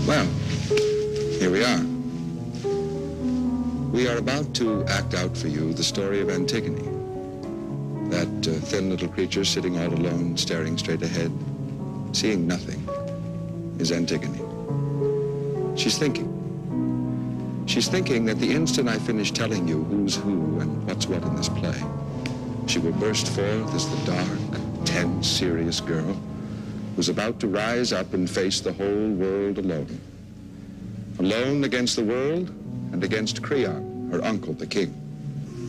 Well, here we are. We are about to act out for you the story of Antigone. That thin little creature sitting all alone, staring straight ahead, seeing nothing, is Antigone. She's thinking. She's thinking that the instant I finish telling you who's who and what's what in this play, she will burst forth as the dark, tense, serious girl who's about to rise up and face the whole world alone. Alone against the world and against Creon, her uncle, the king.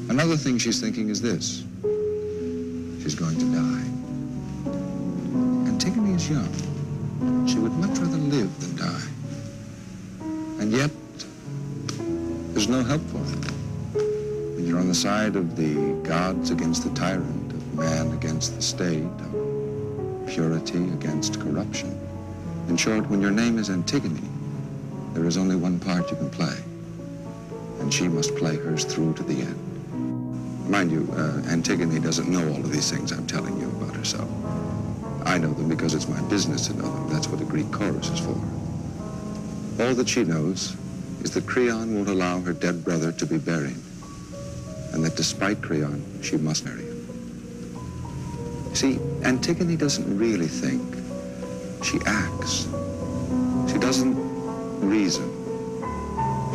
Another thing she's thinking is this. She's going to die. Antigone is young. She would much rather live than die. And yet, there's no help for it. When you're on the side of the gods against the tyrant, of man against the state, of purity against corruption. In short, when your name is Antigone, there is only one part you can play. And she must play hers through to the end. Mind you, Antigone doesn't know all of these things I'm telling you about herself. I know them because it's my business to know them. That's what a Greek chorus is for. All that she knows is that Creon won't allow her dead brother to be buried, and that despite Creon, she must marry him. See, Antigone doesn't really think. She acts. She doesn't reason.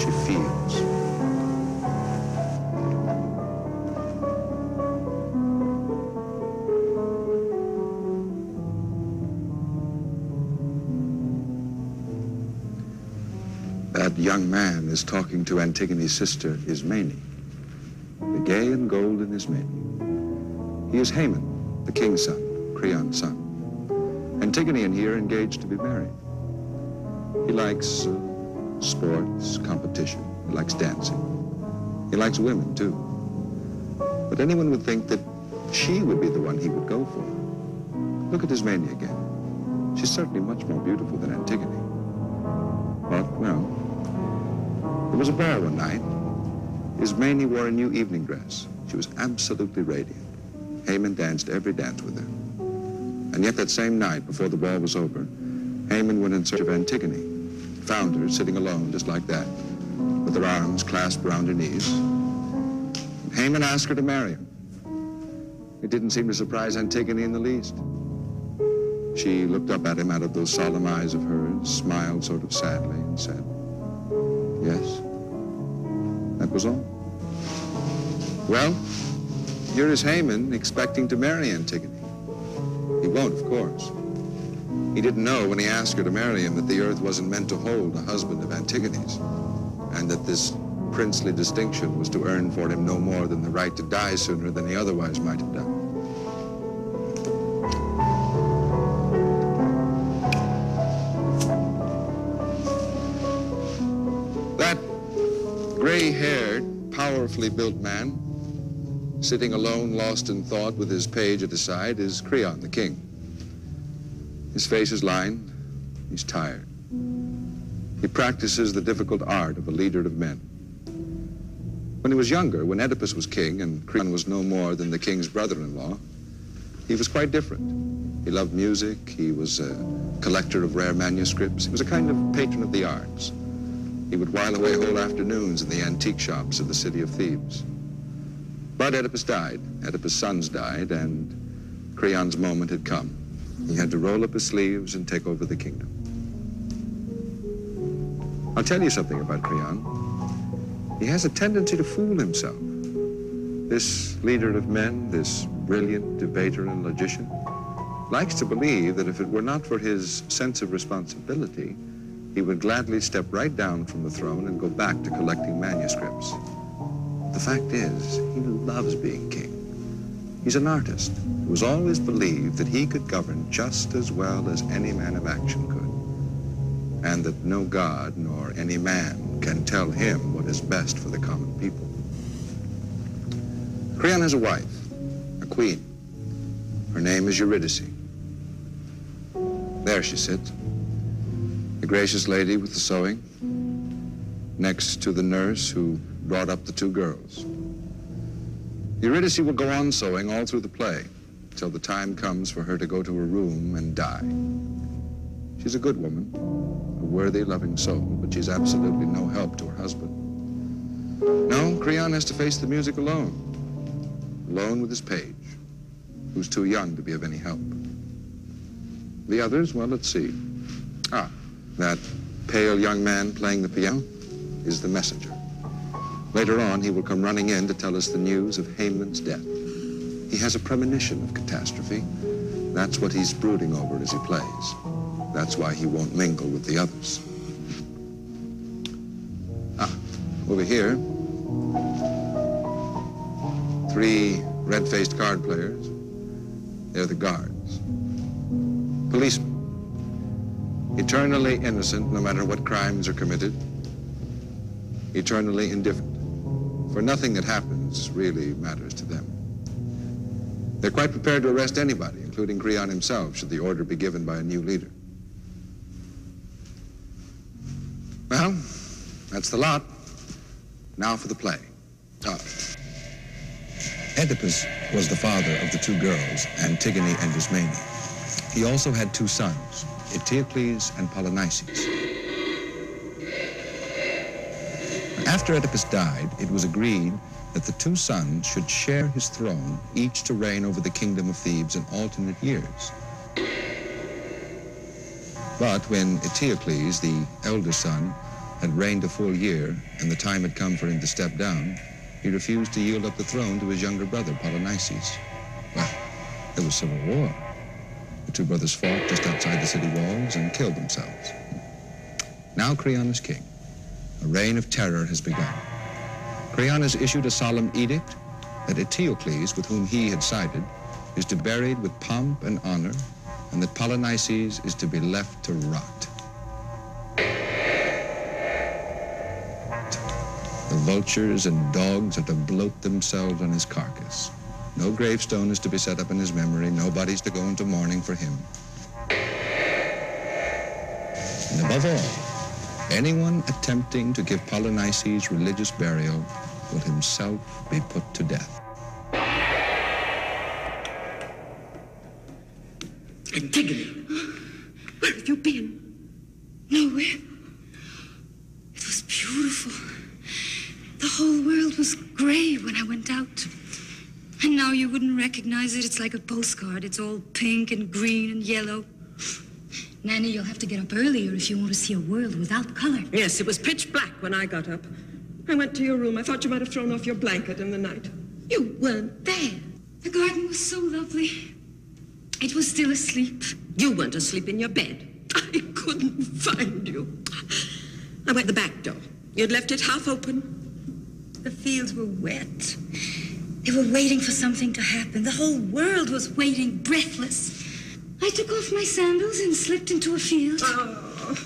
She feels. That young man is talking to Antigone's sister, Ismene. The gay and golden Ismene. He is Haman, the king's son, Creon's son. Antigone and he are engaged to be married. He likes sports, competition. He likes dancing. He likes women, too. But anyone would think that she would be the one he would go for. Look at Ismene again. She's certainly much more beautiful than Antigone. But, well, there was a ball one night. Ismene wore a new evening dress. She was absolutely radiant. Haman danced every dance with her. And yet that same night, before the ball was over, Haman went in search of Antigone. Found her sitting alone, just like that, with her arms clasped around her knees. Haman asked her to marry him. It didn't seem to surprise Antigone in the least. She looked up at him out of those solemn eyes of hers, smiled sort of sadly, and said, yes. That was all. Well, here is Haman expecting to marry Antigone. He won't, of course. He didn't know when he asked her to marry him that the earth wasn't meant to hold a husband of Antigone's, and that this princely distinction was to earn for him no more than the right to die sooner than he otherwise might have done. That gray-haired, powerfully built man, sitting alone, lost in thought with his page at his side, is Creon, the king. His face is lined. He's tired. He practices the difficult art of a leader of men. When he was younger, when Oedipus was king and Creon was no more than the king's brother-in-law, he was quite different. He loved music. He was a collector of rare manuscripts. He was a kind of patron of the arts. He would while away whole afternoons in the antique shops of the city of Thebes. But Oedipus died. Oedipus' sons died, and Creon's moment had come. He had to roll up his sleeves and take over the kingdom. I'll tell you something about Creon. He has a tendency to fool himself. This leader of men, this brilliant debater and logician, likes to believe that if it were not for his sense of responsibility, he would gladly step right down from the throne and go back to collecting manuscripts. The fact is, he loves being king. He's an artist who has always believed that he could govern just as well as any man of action could, and that no god nor any man can tell him what is best for the common people. Creon has a wife, a queen. Her name is Eurydice. There she sits, the gracious lady with the sewing, next to the nurse who brought up the two girls. Eurydice will go on sewing all through the play, till the time comes for her to go to her room and die. She's a good woman, a worthy, loving soul, but she's absolutely no help to her husband. No, Creon has to face the music alone with his page, who's too young to be of any help. The others, well, let's see. That pale young man playing the piano is the messenger. Later on, he will come running in to tell us the news of Haman's death. He has a premonition of catastrophe. That's what he's brooding over as he plays. That's why he won't mingle with the others. Over here, 3 red-faced card players. They're the guards. Policemen. Eternally innocent no matter what crimes are committed. Eternally indifferent. For nothing that happens really matters to them. They're quite prepared to arrest anybody, including Creon himself, should the order be given by a new leader. Well, that's the lot. Now for the play. Oedipus was the father of the 2 girls, Antigone and Ismene. He also had 2 sons, Eteocles and Polynices. After Oedipus died, it was agreed that the 2 sons should share his throne, each to reign over the kingdom of Thebes in alternate years. But when Eteocles, the elder son, had reigned a full year and the time had come for him to step down, he refused to yield up the throne to his younger brother, Polynices. Well, there was civil war. The 2 brothers fought just outside the city walls and killed themselves. Now Creon is king. A reign of terror has begun. Creon has issued a solemn edict that Eteocles, with whom he had sided, is to be buried with pomp and honor, and that Polynices is to be left to rot. The vultures and dogs are to bloat themselves on his carcass. No gravestone is to be set up in his memory. Nobody's to go into mourning for him. And above all, anyone attempting to give Polynices religious burial will himself be put to death. Antigone, where have you been? Nowhere. It was beautiful. The whole world was gray when I went out. And now you wouldn't recognize it. It's like a postcard. It's all pink and green and yellow. Nanny, you'll have to get up earlier if you want to see a world without color. Yes, it was pitch black when I got up. I went to your room. I thought you might have thrown off your blanket in the night. You weren't there. The garden was so lovely. It was still asleep. You weren't asleep in your bed. I couldn't find you. I went the back door. You'd left it half open. The fields were wet. They were waiting for something to happen. The whole world was waiting, breathless. I took off my sandals and slipped into a field. Oh,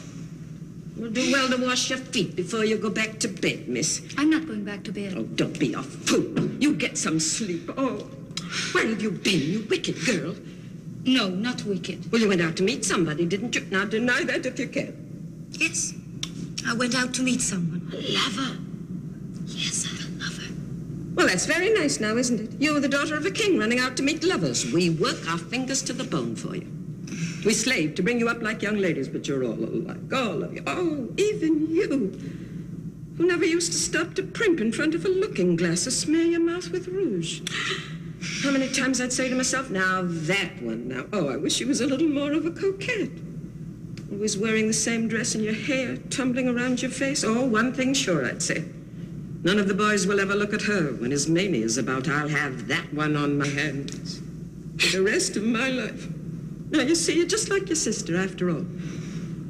you'll do well to wash your feet before you go back to bed, miss. I'm not going back to bed. Oh, don't be a fool. You get some sleep. Oh, where have you been, you wicked girl? No, not wicked. Well, you went out to meet somebody, didn't you? Now, deny that if you can. Yes, I went out to meet someone. A lover? Yes, I have a lover. Well, that's very nice now, isn't it? You're the daughter of a king running out to meet lovers. We work our fingers to the bone for you. We slave to bring you up like young ladies, but you're all alike, all of you. Oh, even you, who never used to stop to primp in front of a looking glass or smear your mouth with rouge. How many times I'd say to myself, now that one, now, oh, I wish she was a little more of a coquette. Always wearing the same dress and your hair tumbling around your face. Oh, one thing sure, I'd say. None of the boys will ever look at her when his mania is about, I'll have that one on my hands for the rest of my life. Now, you see, you're just like your sister, after all.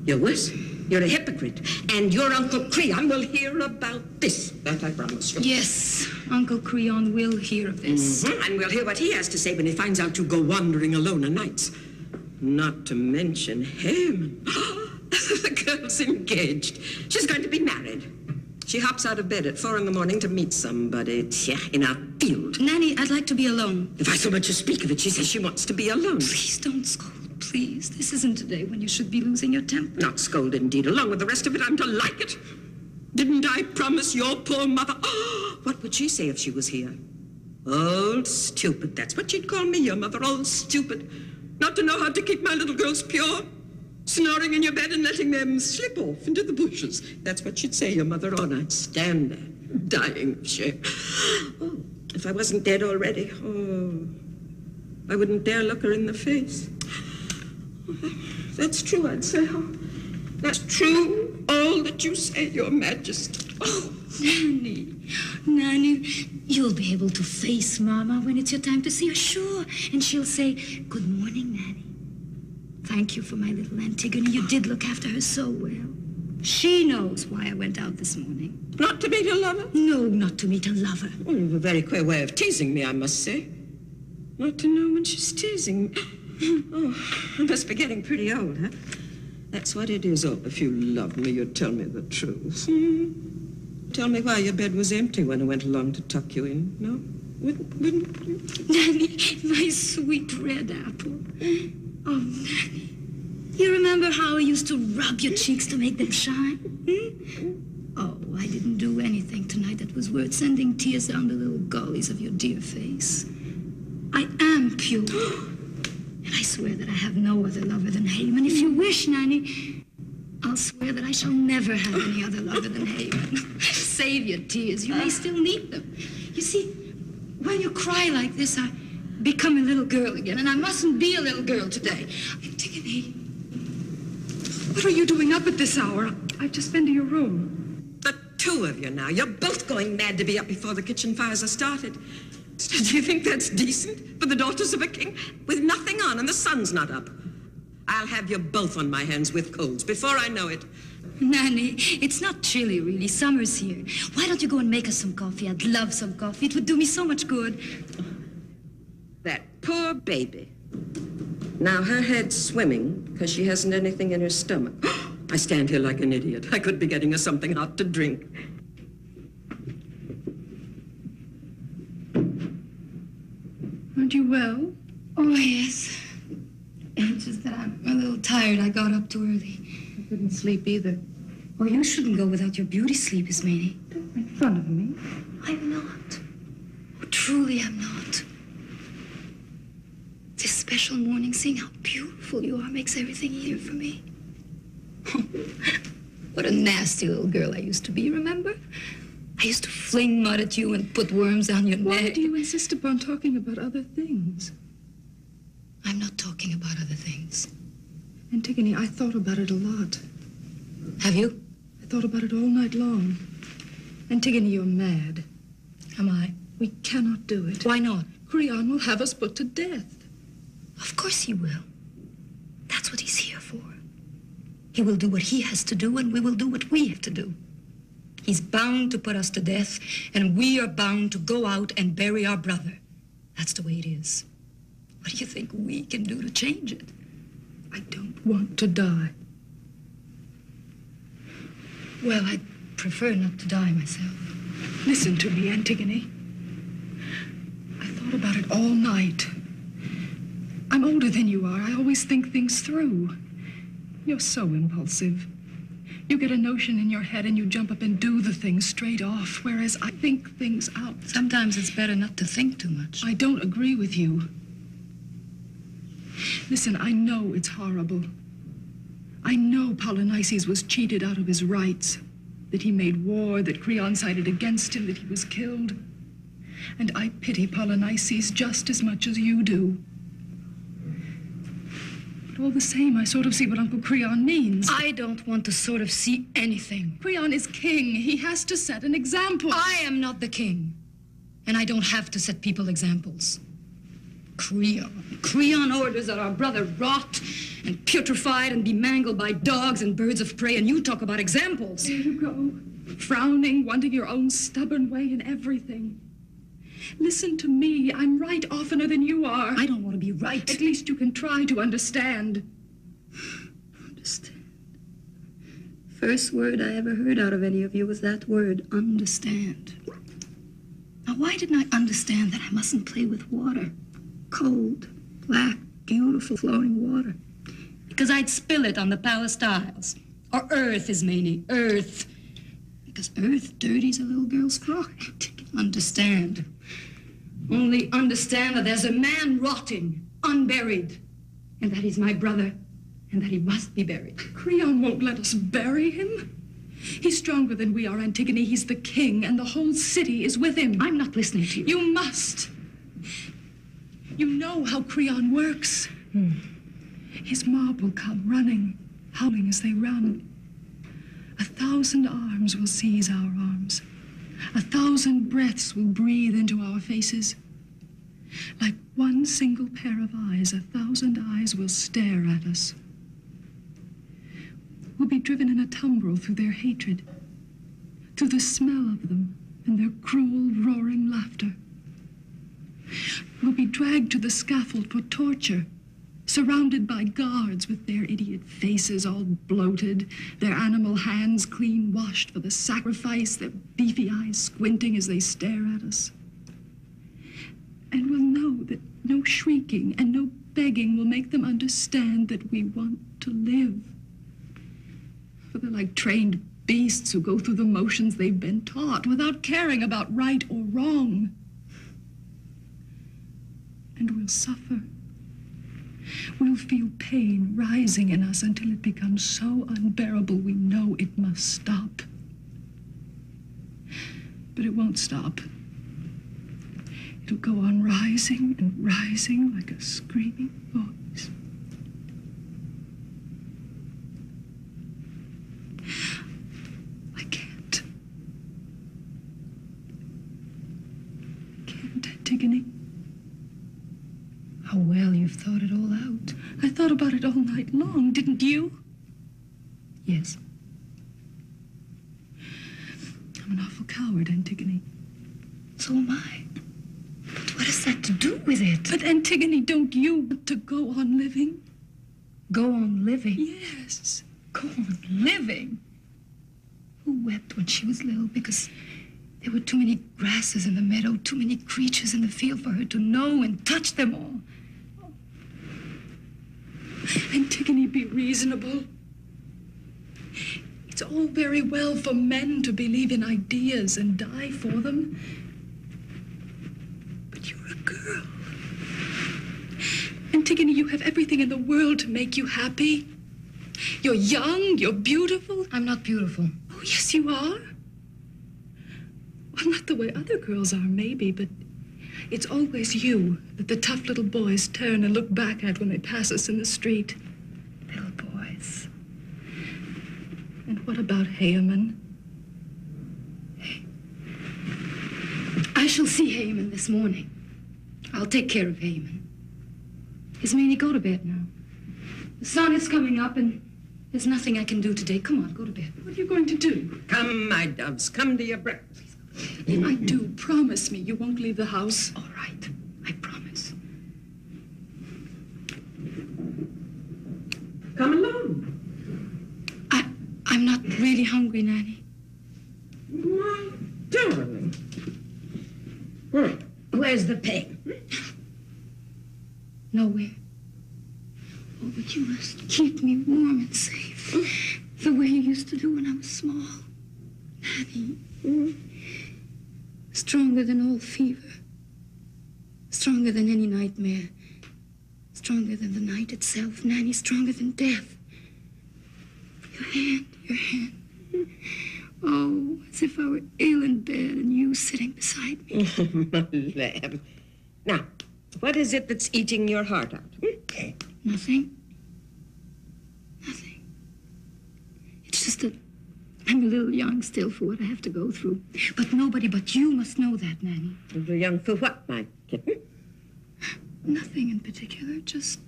You're worse. You're a hypocrite. And your Uncle Creon will hear about this, that I promise you. Yes, Uncle Creon will hear of this. Mm-hmm. And we'll hear what he has to say when he finds out you go wandering alone o' nights. Not to mention Haman. The girl's engaged. She's going to be married. She hops out of bed at 4 a.m. to meet somebody in a field. Nanny, I'd like to be alone. If I so much as speak of it, she says she wants to be alone. Please don't scold, please. This isn't a day when you should be losing your temper. Not scold, indeed. Along with the rest of it, I'm to like it. Didn't I promise your poor mother? Oh, what would she say if she was here? Old stupid. That's what she'd call me, your mother. Old stupid. Not to know how to keep my little girls pure. snoring in your bed and letting them slip off into the bushes. That's what she'd say, your mother, and I'd stand there, dying of shame. Oh, if I wasn't dead already, I wouldn't dare look her in the face. That's true, I'd say. That's true, all that you say, Your Majesty. Oh, Nanny, you'll be able to face Mama when it's your time to see her, sure. And she'll say, "Good morning, Nanny. Thank you for my little Antigone. You did look after her so well." She knows why I went out this morning. Not to meet a lover? No, not to meet a lover. Oh, you have a very queer way of teasing me, I must say. Not to know when she's teasing me. Oh, I must be getting pretty old, huh? That's what it is. Oh, if you loved me, you'd tell me the truth. Tell me why your bed was empty when I went along to tuck you in, no? Wouldn't you? Nanny, my sweet red apple. Oh, Nanny. You remember how I used to rub your cheeks to make them shine? Oh, I didn't do anything tonight that was worth sending tears down the little gullies of your dear face. I am pure. And I swear that I have no other lover than Haman. If you wish, Nanny, I'll swear that I shall never have any other lover than Haman. Save your tears. You may still need them. You see, when you cry like this, I become a little girl again, and I mustn't be a little girl today. Antigone, what are you doing up at this hour? I've just been to your room. The two of you now. You're both going mad to be up before the kitchen fires are started. Do you think that's decent for the daughters of a king? With nothing on and the sun's not up. I'll have you both on my hands with colds before I know it. Nanny, it's not chilly, really. Summer's here. Why don't you go and make us some coffee? I'd love some coffee. It would do me so much good. That poor baby. Now her head's swimming because she hasn't anything in her stomach. I stand here like an idiot. I could be getting her something hot to drink. Aren't you well? Oh, yes. It's just that I'm a little tired. I got up too early. I couldn't sleep either. Oh, you shouldn't go without your beauty sleep, Ismene. Don't make fun of me. I'm not. Oh, truly, I'm not. This special morning, seeing how beautiful you are makes everything easier for me. What a nasty little girl I used to be, remember? I used to fling mud at you and put worms on your Why neck. do you insist upon talking about other things? I'm not talking about other things. Antigone, I thought about it a lot. Have you? I thought about it all night long. Antigone, you're mad. Am I? We cannot do it. Why not? Creon will have us put to death. Of course he will. That's what he's here for. He will do what he has to do, and we will do what we have to do. He's bound to put us to death, and we are bound to go out and bury our brother. That's the way it is. What do you think we can do to change it? I don't want to die. Well, I'd prefer not to die myself. Listen to me, Antigone. I thought about it all night. I'm older than you are. I always think things through. You're so impulsive. You get a notion in your head and you jump up and do the thing straight off, whereas I think things out. Sometimes it's better not to think too much. I don't agree with you. Listen, I know it's horrible. I know Polynices was cheated out of his rights, that he made war, that Creon sided against him, that he was killed. And I pity Polynices just as much as you do. But all the same, I sort of see what Uncle Creon means. I don't want to sort of see anything. Creon is king. He has to set an example. I am not the king, and I don't have to set people examples. Creon orders that our brother rot and putrefied and be mangled by dogs and birds of prey, and you talk about examples. There you go, frowning, wanting your own stubborn way in everything. Listen to me. I'm right oftener than you are. I don't want to be right. At least you can try to understand. Understand. First word I ever heard out of any of you was that word, understand. Now, why didn't I understand that I mustn't play with water? Cold, black, beautiful flowing water. Because I'd spill it on the palace tiles. Or earth, Ismene, earth. Because earth dirties a little girl's frock. Understand. Only understand that there's a man rotting, unburied. And that he's my brother. and that he must be buried. Creon won't let us bury him. He's stronger than we are, Antigone. He's the king, and the whole city is with him. I'm not listening to you. You must. You know how Creon works. His mob will come running, howling as they run. 1,000 arms will seize our arms. 1,000 breaths will breathe into our faces. Like one single pair of eyes, 1,000 eyes will stare at us. We'll be driven in a tumbril through their hatred, through the smell of them and their cruel, roaring laughter. We'll be dragged to the scaffold for torture, surrounded by guards with their idiot faces all bloated, their animal hands clean washed for the sacrifice, their beefy eyes squinting as they stare at us. And we'll know that no shrieking and no begging will make them understand that we want to live. For they're like trained beasts who go through the motions they've been taught without caring about right or wrong. And we'll suffer. We'll feel pain rising in us until it becomes so unbearable we know it must stop. But it won't stop. It'll go on rising and rising like a screaming voice. I can't. Antigone. How well you've thought it all out. I thought about it all night long, didn't you? Yes. I'm an awful coward, Antigone. So am I. But what has that to do with it? But Antigone, don't you want to go on living? Go on living? Yes. Go on living? Who wept when she was little because there were too many grasses in the meadow, too many creatures in the field for her to know and touch them all? Antigone, be reasonable. It's all very well for men to believe in ideas and die for them. But you're a girl. Antigone, you have everything in the world to make you happy. You're young, you're beautiful. I'm not beautiful. Oh, yes, you are. Well, not the way other girls are, maybe, but it's always you that the tough little boys turn and look back at when they pass us in the street. Little boys. And what about Haman? I shall see Haman this morning. I'll take care of Haman. Ismene, go to bed now. The sun is coming up and there's nothing I can do today. Come on, go to bed. What are you going to do? Come, my doves, come to your breakfast. If I do, promise me you won't leave the house. All right, I promise. Come along. I'm not really hungry, Nanny. My darling. Where's the pain? Nowhere. Oh, but you must keep me warm and safe. The way you used to do when I was small. Nanny. Stronger than all fever. Stronger than any nightmare. Stronger than the night itself. Nanny, stronger than death. Your hand. Oh, as if I were ill in bed and you sitting beside me. My lamb. Now, what is it that's eating your heart out? Nothing. Nothing. It's just that I'm a little young still for what I have to go through. But nobody but you must know that, Nanny. A little young for what, my kitten? Nothing in particular, just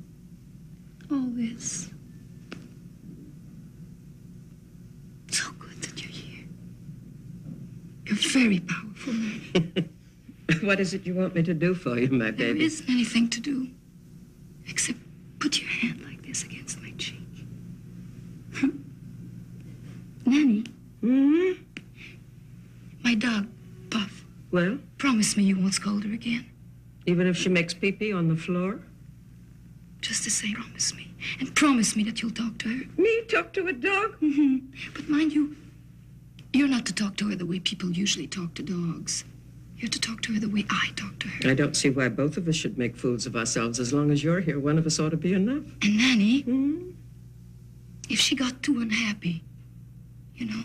all this. So good that you're here. You're very powerful, Nanny. What is it you want me to do for you, my baby? There isn't anything to do, except put your hand like this against my cheek. Nanny? Mm-hmm. My dog, Puff. Well? Promise me you won't scold her again. Even if she makes pee-pee on the floor? Just the same, promise me. And promise me that you'll talk to her. Me talk to a dog? Mm-hmm. But mind you, you're not to talk to her the way people usually talk to dogs. You're to talk to her the way I talk to her. I don't see why both of us should make fools of ourselves. As long as you're here, one of us ought to be enough. And Nanny, if she got too unhappy, you know,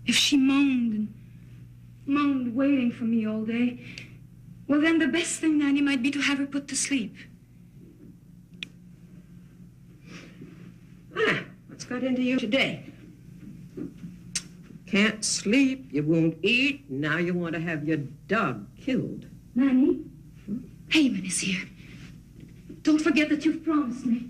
if she moaned and moaned waiting for me all day, well, then the best thing, Nanny, might be to have her put to sleep. What's got into you today? Can't sleep, you won't eat, now you want to have your dog killed. Nanny, Haman is here. Don't forget that you've promised me.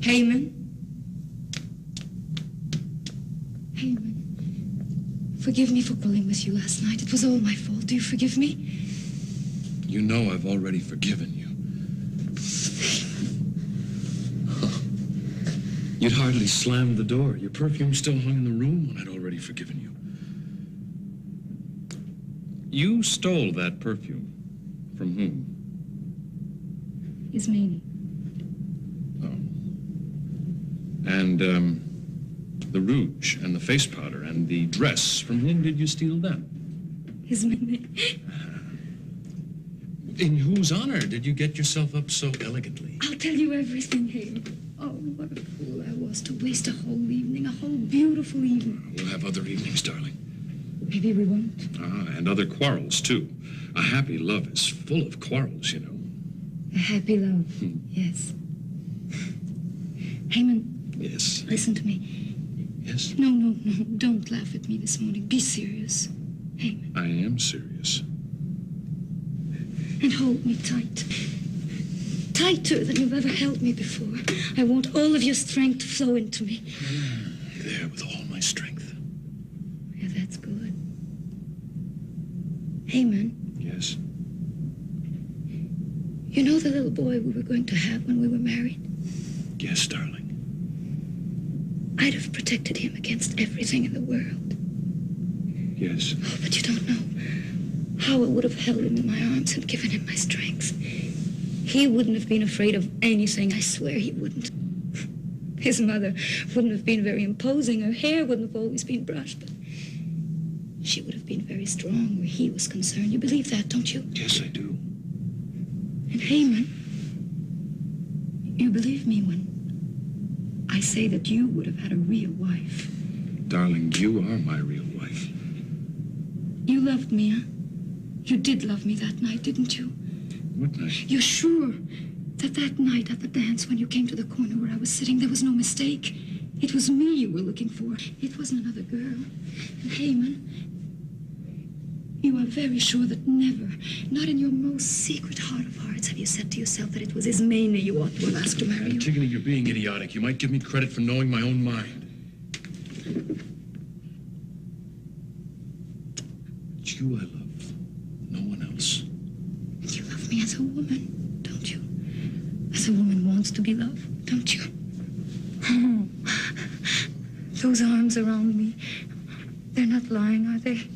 Haman. Haman. Forgive me for pulling with you last night. It was all my fault. Do you forgive me? You know I've already forgiven you. You'd hardly slammed the door. Your perfume still hung in the room when I'd already forgiven you. You stole that perfume. From whom? Ismene. And, the rouge and the face powder and the dress, from whom did you steal them? Ismene. In whose honor did you get yourself up so elegantly? I'll tell you everything, Haman. Oh, what a fool I was to waste a whole evening, a whole beautiful evening. We'll have other evenings, darling. Maybe we won't. And other quarrels, too. A happy love is full of quarrels, you know. A happy love, yes. Haman. Yes. Listen to me. Yes? No, don't laugh at me this morning. Be serious. Haman. I am serious. And hold me tight. Tighter than you've ever held me before. I want all of your strength to flow into me. There with all my strength. Yeah, that's good. Haman. Yes? You know the little boy we were going to have when we were married? Yes, darling. I'd have protected him against everything in the world. Yes. Oh, but you don't know how I would have held him in my arms and given him my strength. He wouldn't have been afraid of anything. I swear he wouldn't. His mother wouldn't have been very imposing. Her hair wouldn't have always been brushed, but she would have been very strong where he was concerned. You believe that, don't you? Yes, I do. And Haman, you believe me when I say that you would have had a real wife. Darling, you are my real wife. You loved me, huh? You did love me that night, didn't you? What night? You're sure that that night at the dance when you came to the corner where I was sitting, there was no mistake? It was me you were looking for. It wasn't another girl. And Haman, you are very sure that never, not in your most secret heart of hearts, have you said to yourself that it was Ismene you ought to have asked to marry you? Antigone, you're being idiotic. You might give me credit for knowing my own mind. It's you I love, no one else. And you love me as a woman, don't you? As a woman wants to be loved, don't you? Oh, those arms around me, they're not lying, are they?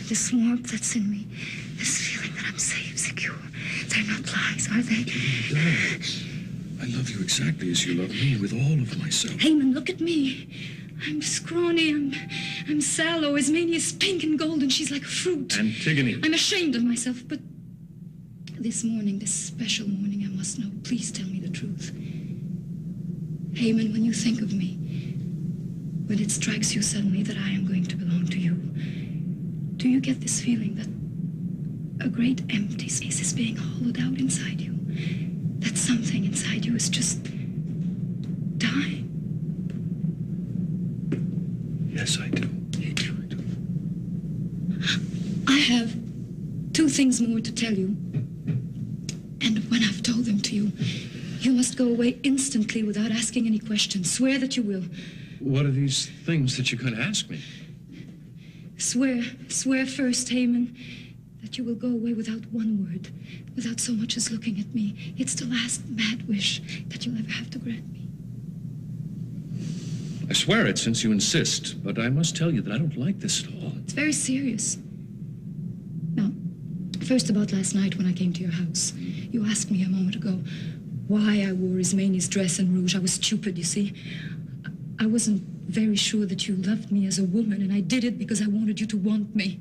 This warmth that's in me, this feeling that I'm safe, secure, they're not lies, are they? I love you exactly as you love me, with all of myself. Haman, look at me. I'm scrawny, I'm sallow. Ismene is pink and golden. She's like a fruit. Antigone. I'm ashamed of myself, but this morning, this special morning, I must know. Please tell me the truth. Haman, when you think of me, when it strikes you suddenly that I am going to belong to you, do you get this feeling that a great empty space is being hollowed out inside you? That something inside you is just dying? Yes, I do. You do. I have two things more to tell you. And when I've told them to you, you must go away instantly without asking any questions. Swear that you will. What are these things that you're going to ask me? Swear first, Haman, that you will go away without one word, without so much as looking at me. It's the last mad wish that you'll ever have to grant me. I swear it since you insist, but I must tell you that I don't like this at all. It's very serious. Now, first about last night when I came to your house. You asked me a moment ago, why I wore Ismeni's dress and rouge. I was stupid, you see. I wasn't very sure that you loved me as a woman, and I did it because I wanted you to want me.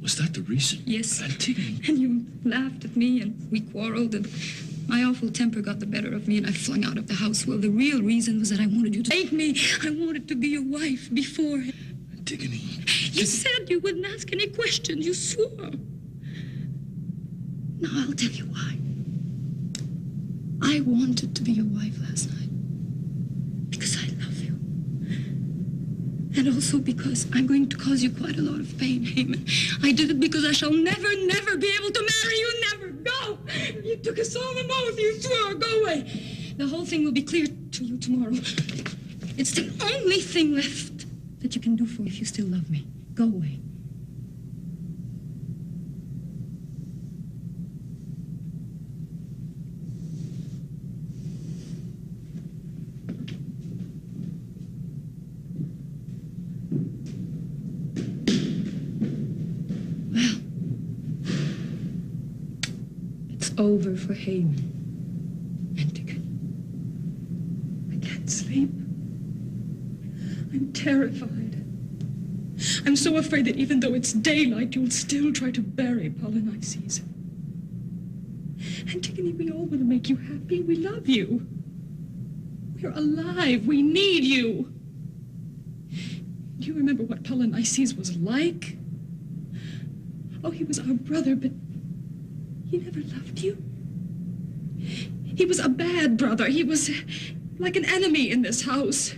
Was that the reason? Yes. Antigone. And you laughed at me, and we quarreled, and my awful temper got the better of me, and I flung out of the house. Well, the real reason was that I wanted you to take me. I wanted to be your wife before. Antigone. You said you wouldn't ask any questions. You swore. Now, I'll tell you why. I wanted to be your wife last night because I love you. And also because I'm going to cause you quite a lot of pain, Haman. I did it because I shall never, never be able to marry you. Never. Go! You took a solemn oath. You swore. Go away. The whole thing will be clear to you tomorrow. It's the only thing left that you can do for me if you still love me. Go away. Over for Haman. Antigone. I can't sleep. I'm terrified. I'm so afraid that even though it's daylight, you'll still try to bury Polynices. Antigone, we all want to make you happy. We love you. We're alive. We need you. Do you remember what Polynices was like? Oh, he was our brother, but he never loved you. He was a bad brother. He was like an enemy in this house.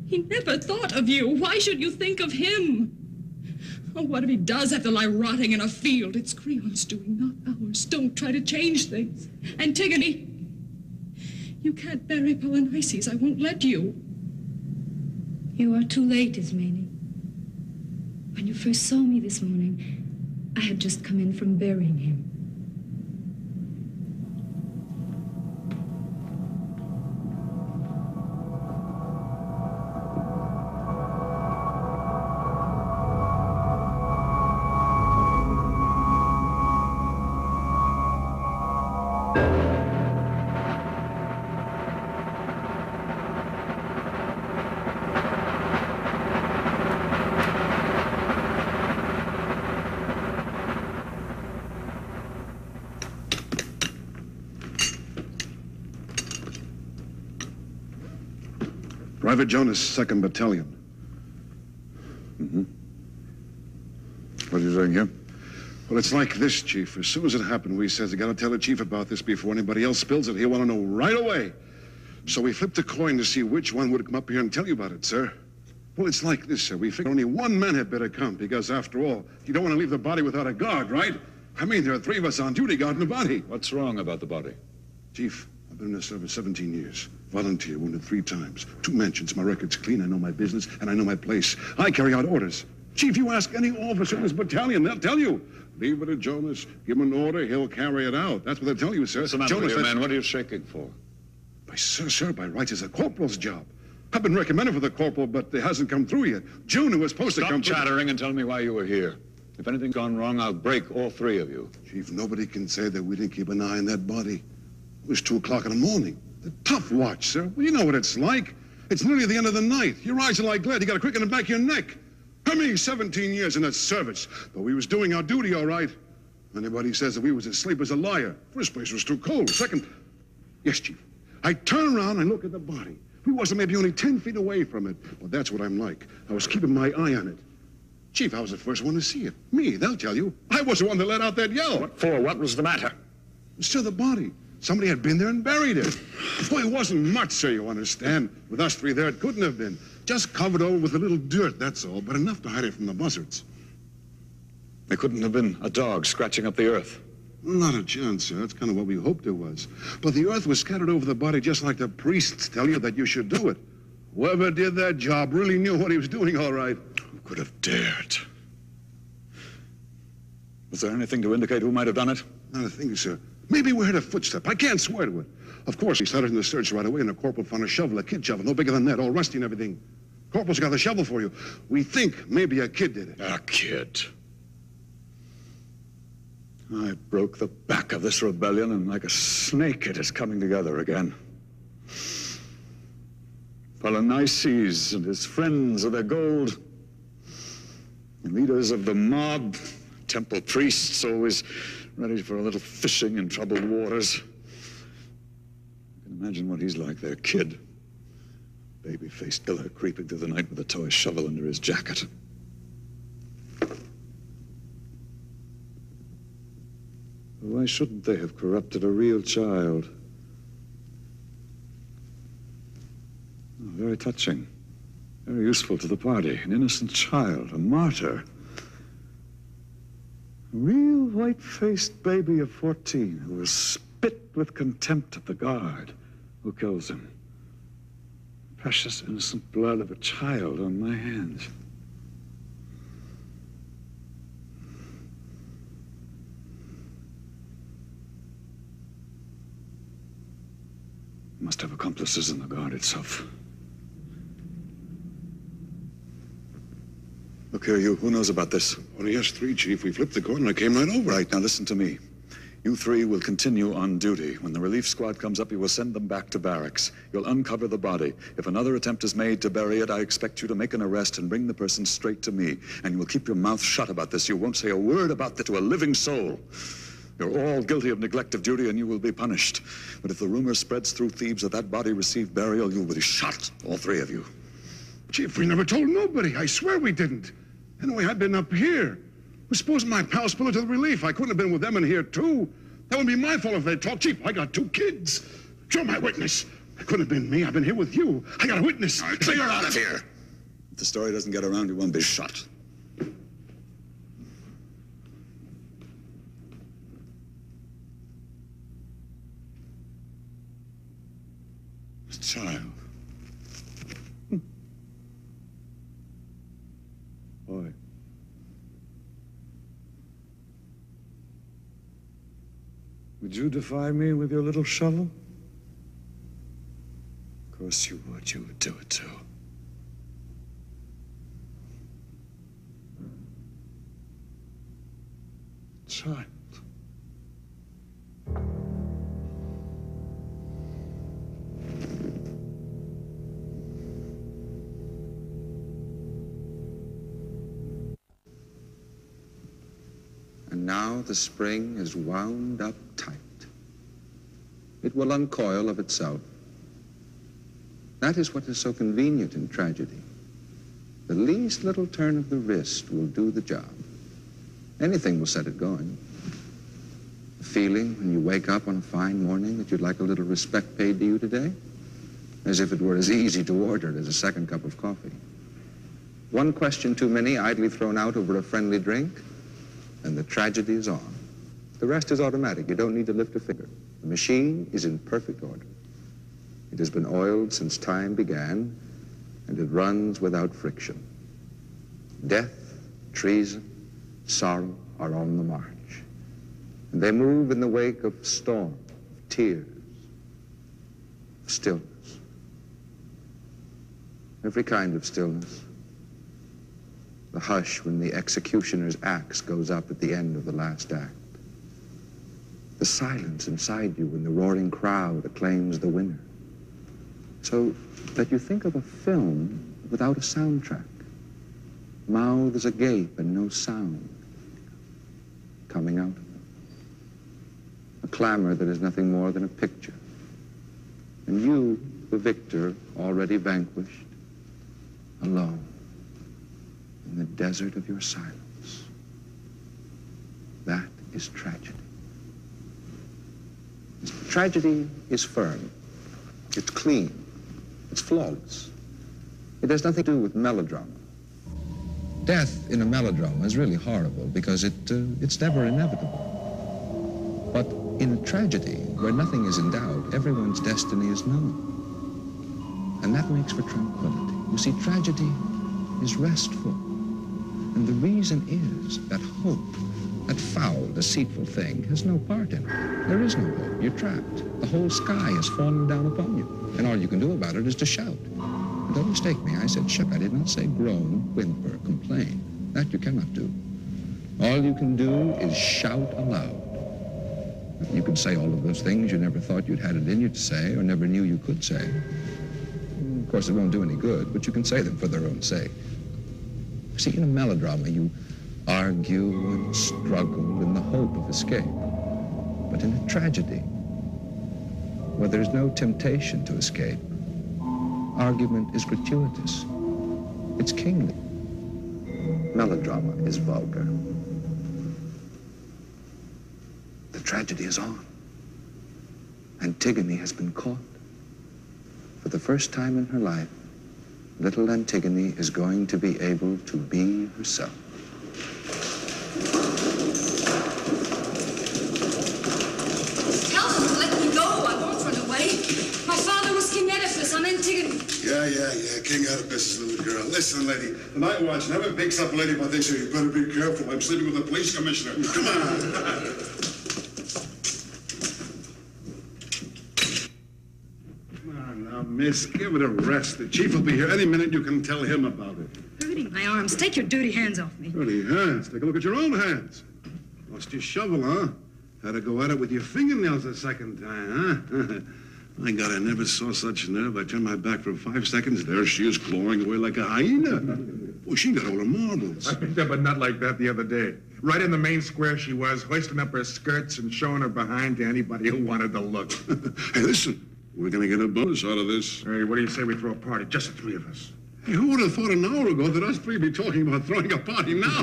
He never thought of you. Why should you think of him? Oh, what if he does have to lie rotting in a field? It's Creon's doing, not ours. Don't try to change things. Antigone, you can't bury Polynices. I won't let you. You are too late, Ismene. When you first saw me this morning, I had just come in from burying him. Private Jonas, 2nd Battalion. What are you doing here? Well, it's like this, Chief. As soon as it happened, we says, you gotta tell the Chief about this before anybody else spills it. He'll want to know right away. So we flipped a coin to see which one would come up here and tell you about it, sir. Well, it's like this, sir. We figured only one man had better come, because after all, you don't want to leave the body without a guard, right? I mean, there are 3 of us on duty guarding the body. What's wrong about the body? Chief, I've been in the service 17 years. Volunteer, wounded 3 times. 2 mentions. My record's clean. I know my business, and I know my place. I carry out orders. Chief, you ask any officer in this battalion, they'll tell you. Leave it to Jonas. Give him an order, he'll carry it out. That's what they'll tell you, sir. What's the matter with you, man? What are you shaking for? By sir, by rights, it's a corporal's job. I've been recommended for the corporal, but it hasn't come through yet. June, who was supposed to come... Stop chattering and tell me why you were here. If anything's gone wrong, I'll break all 3 of you. Chief, nobody can say that we didn't keep an eye on that body. It was 2 o'clock in the morning. The tough watch, sir. Well, you know what it's like. It's nearly the end of the night. Your eyes are like lead. You got a crick in the back of your neck. I mean, 17 years in that service. But we was doing our duty, all right. Anybody says that we was asleep is a liar. First place was too cold. Second, yes, Chief. I turn around and look at the body. We wasn't maybe only 10 feet away from it. Well, that's what I'm like. I was keeping my eye on it. Chief, I was the first one to see it. Me, they'll tell you. I was the one that let out that yell. What for? What was the matter? Sir, the body. Somebody had been there and buried it. Boy, it wasn't much, sir, you understand. With us 3 there, it couldn't have been. Just covered over with a little dirt, that's all. But enough to hide it from the buzzards. There couldn't have been a dog scratching up the earth. Not a chance, sir. That's kind of what we hoped it was. But the earth was scattered over the body just like the priests tell you that you should do it. Whoever did that job really knew what he was doing, all right. Who could have dared? Was there anything to indicate who might have done it? Not a thing, sir. Maybe we heard a footstep. I can't swear to it. Of course, we started in the search right away, and the corporal found a shovel, a kid shovel, no bigger than that, all rusty and everything. Corporal's got the shovel for you. We think maybe a kid did it. A kid? I broke the back of this rebellion, and like a snake, it is coming together again. Polynices and his friends of their gold, the leaders of the mob, temple priests always ready for a little fishing in troubled waters. You can imagine what he's like, their kid. Baby-faced killer creeping through the night with a toy shovel under his jacket. Why shouldn't they have corrupted a real child? Oh, very touching. Very useful to the party. An innocent child, a martyr. A real white-faced baby of 14 who will spit with contempt at the guard who kills him. Precious innocent blood of a child on my hands. Must have accomplices in the guard itself. Look here, you. Who knows about this? Only us three, Chief. We flipped the coin and I came right over. Right, now listen to me. You three will continue on duty. When the relief squad comes up, you will send them back to barracks. You'll uncover the body. If another attempt is made to bury it, I expect you to make an arrest and bring the person straight to me. And you will keep your mouth shut about this. You won't say a word about it to a living soul. You're all guilty of neglect of duty, and you will be punished. But if the rumor spreads through Thebes that that body received burial, you will be shot, all three of you. Chief, we never told nobody. I swear we didn't. Anyway, I'd been up here. Well, suppose my pals pull it to the relief. I couldn't have been with them in here, too. That would be my fault if they talked. Chief, I got 2 kids. Show my witness. It couldn't have been me. I've been here with you. I got a witness. Clear out of here. If the story doesn't get around, you won't be shot. Child. Boy. Would you defy me with your little shovel? Of course you would. You would do it too. Child. And now the spring is wound up tight. It will uncoil of itself. That is what is so convenient in tragedy. The least little turn of the wrist will do the job. Anything will set it going. The feeling when you wake up on a fine morning that you'd like a little respect paid to you today, as if it were as easy to order as a second cup of coffee. One question too many idly thrown out over a friendly drink, and the tragedy is on. The rest is automatic. You don't need to lift a finger. The machine is in perfect order. It has been oiled since time began, and it runs without friction. Death, treason, sorrow are on the march. And they move in the wake of storm, of tears, of stillness. Every kind of stillness. The hush when the executioner's axe goes up at the end of the last act. The silence inside you when the roaring crowd acclaims the winner. So that you think of a film without a soundtrack. Mouths agape and no sound coming out of them. A clamor that is nothing more than a picture. And you, the victor, already vanquished, alone. In the desert of your silence. That is tragedy. Tragedy is firm. It's clean. It's flawless. It has nothing to do with melodrama. Death in a melodrama is really horrible because it's never inevitable. But in a tragedy, where nothing is in doubt, everyone's destiny is known. And that makes for tranquility. You see, tragedy is restful. And the reason is that hope, that foul, deceitful thing, has no part in it. There is no hope. You're trapped. The whole sky has fallen down upon you. And all you can do about it is to shout. And don't mistake me. I said shout. I did not say groan, whimper, complain. That you cannot do. All you can do is shout aloud. You can say all of those things you never thought you'd had it in you to say or never knew you could say. Of course, it won't do any good, but you can say them for their own sake. See, in a melodrama, you argue and struggle in the hope of escape. But in a tragedy, where there's no temptation to escape, argument is gratuitous. It's kingly. Melodrama is vulgar. The tragedy is on. Antigone has been caught. For the first time in her life, little Antigone is going to be able to be herself. Help! Let me go! I won't run away. My father was King Oedipus. I'm Antigone. Yeah. King Oedipus' little girl. Listen, lady, the night watch never picks up a lady by this, so you better be careful. I'm sleeping with the police commissioner. Come on. Miss, give it a rest. The chief will be here any minute. You can tell him about it. Hurting my arms. Take your dirty hands off me. Dirty hands? Take a look at your own hands. Lost your shovel, huh? Had to go at it with your fingernails the second time, huh? My God, I never saw such nerve. I turned my back for 5 seconds. There she is, clawing away like a hyena. Boy, she got all her marbles. I picked up a nut like that the other day. Right in the main square she was, hoisting up her skirts and showing her behind to anybody who wanted to look. Hey, listen. We're going to get a bonus out of this. Hey, what do you say we throw a party? Just the three of us. Hey, who would have thought an hour ago that us three be talking about throwing a party now?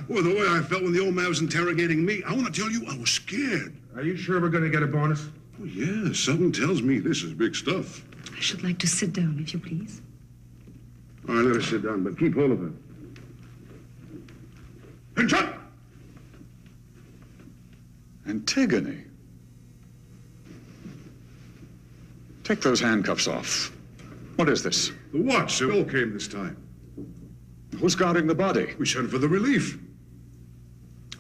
Well, the way I felt when the old man was interrogating me, I want to tell you I was scared. Are you sure we're going to get a bonus? Oh, yeah. Something tells me this is big stuff. I should like to sit down, if you please. All right, let her sit down, but keep hold of her. And shut! Antigone. Take those handcuffs off. What is this? The watch, sir. All came this time. Who's guarding the body? We sent for the relief.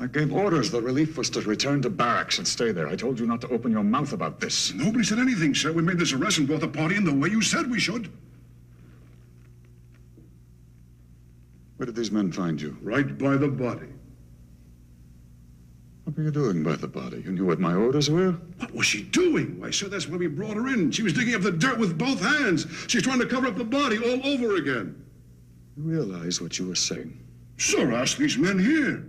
I gave orders the relief was to return to barracks and stay there. I told you not to open your mouth about this. Nobody said anything, sir. We made this arrest and brought the party in the way you said we should. Where did these men find you? Right by the body. What were you doing by the body? You knew what my orders were? What was she doing? Why, sir, that's why we brought her in. She was digging up the dirt with both hands. She's trying to cover up the body all over again. You realize what you were saying? Sir, ask these men here.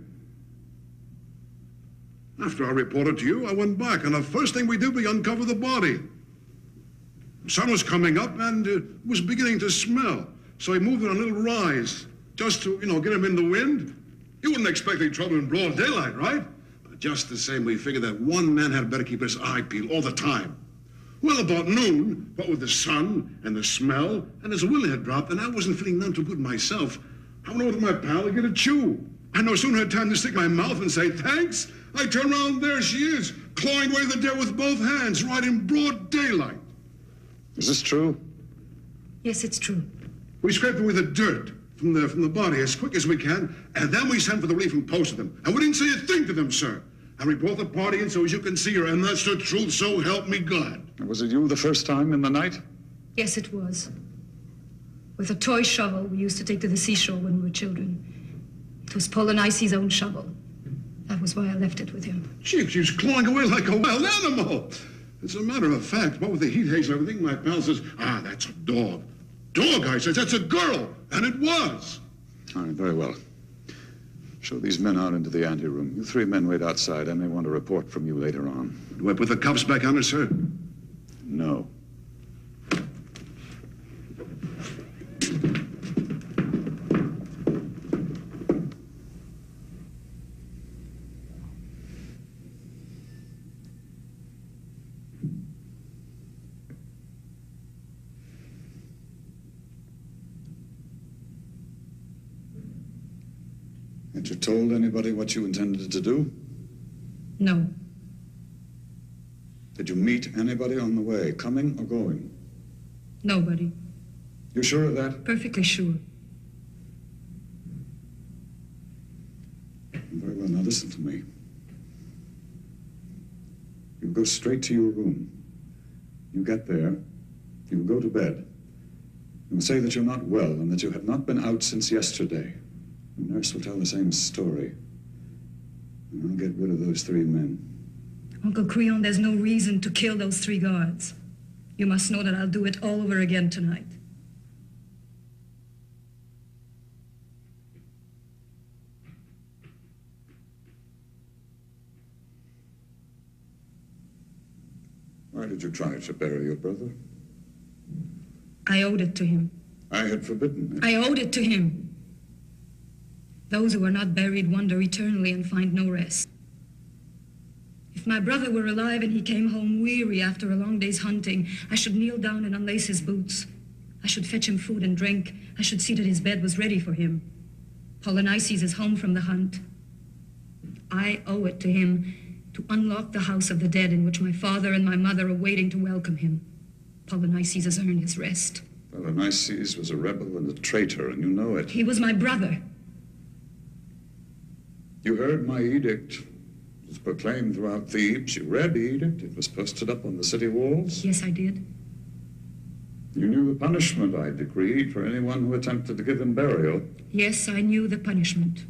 After I reported to you, I went back, and the first thing we did, we uncovered the body. The sun was coming up, and it was beginning to smell. So I moved it on a little rise, just to, get him in the wind. You wouldn't expect any trouble in broad daylight, right? But just the same, we figured that one man had better keep his eye peeled all the time. Well, about noon, what with the sun and the smell, and as Willie had dropped, and I wasn't feeling none too good myself, I went over to my pal to get a chew. I no sooner had time to stick my mouth and say thanks, I turn around, there she is, clawing away the dirt with both hands, right in broad daylight. Is this true? Yes, it's true. We scraped away the dirt from the body as quick as we can, and then we sent for the relief and posted them. And we didn't say a thing to them, sir. And we brought the party in so as you can see her, and that's the truth, so help me God. Was it you the first time in the night? Yes, it was. With a toy shovel we used to take to the seashore when we were children. It was Polynices' own shovel. That was why I left it with him. She was clawing away like a wild animal. As a matter of fact, what with the heat haze and everything, my pal says, that's a dog. Dog, I says, that's a girl. And it was. All right, very well. Show these men out into the anteroom. You three men wait outside. I may want a report from you later on. Do I put the cuffs back on her, sir? No. Had you told anybody what you intended to do? No. Did you meet anybody on the way, coming or going? Nobody. You sure of that? Perfectly sure. Very well, now listen to me. You go straight to your room. You get there, you will go to bed. You will say that you're not well and that you have not been out since yesterday. The nurse will tell the same story. I'll get rid of those 3 men. Uncle Creon, there's no reason to kill those 3 guards. You must know that I'll do it all over again tonight. Why did you try to bury your brother? I owed it to him. I had forbidden it. I owed it to him. Those who are not buried wander eternally and find no rest. If my brother were alive and he came home weary after a long day's hunting, I should kneel down and unlace his boots. I should fetch him food and drink. I should see that his bed was ready for him. Polynices is home from the hunt. I owe it to him to unlock the house of the dead in which my father and my mother are waiting to welcome him. Polynices has earned his rest. Polynices was a rebel and a traitor, and you know it. He was my brother. You heard my edict. It was proclaimed throughout Thebes. You read the edict. It was posted up on the city walls. Yes, I did. You knew the punishment I decreed for anyone who attempted to give him burial. Yes, I knew the punishment.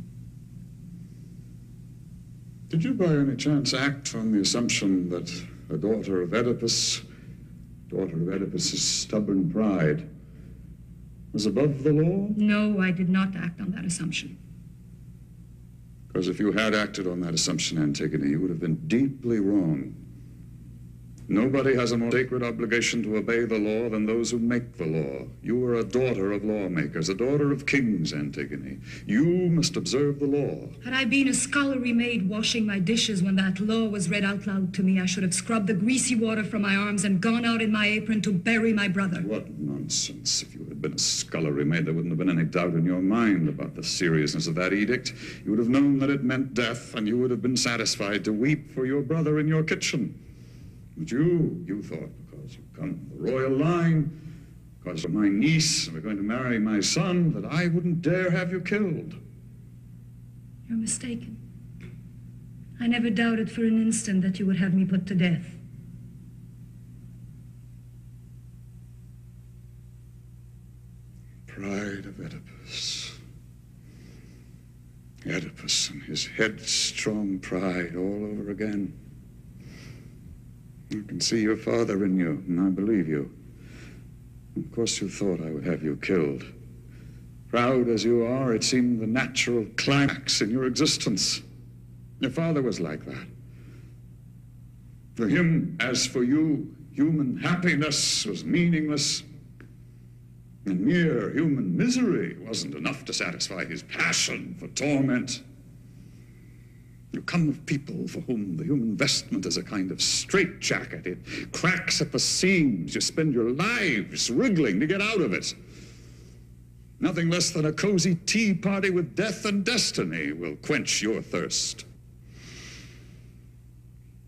Did you by any chance act on the assumption that a daughter of Oedipus's stubborn pride, was above the law? No, I did not act on that assumption. Because if you had acted on that assumption, Antigone, you would have been deeply wrong. Nobody has a more sacred obligation to obey the law than those who make the law. You were a daughter of lawmakers, a daughter of kings, Antigone. You must observe the law. Had I been a scullery maid washing my dishes when that law was read out loud to me, I should have scrubbed the greasy water from my arms and gone out in my apron to bury my brother. What nonsense. If you had been a scullery maid, there wouldn't have been any doubt in your mind about the seriousness of that edict. You would have known that it meant death, and you would have been satisfied to weep for your brother in your kitchen. But you thought because you come from the royal line, because of my niece, and we're going to marry my son, that I wouldn't dare have you killed. You're mistaken. I never doubted for an instant that you would have me put to death. Pride of Oedipus. Oedipus and his headstrong pride all over again. I can see your father in you, and I believe you. Of course you thought I would have you killed. Proud as you are, it seemed the natural climax in your existence. Your father was like that. For him, as for you, human happiness was meaningless, and mere human misery wasn't enough to satisfy his passion for torment. You come of people for whom the human vestment is a kind of straitjacket. It cracks at the seams. You spend your lives wriggling to get out of it. Nothing less than a cozy tea party with death and destiny will quench your thirst.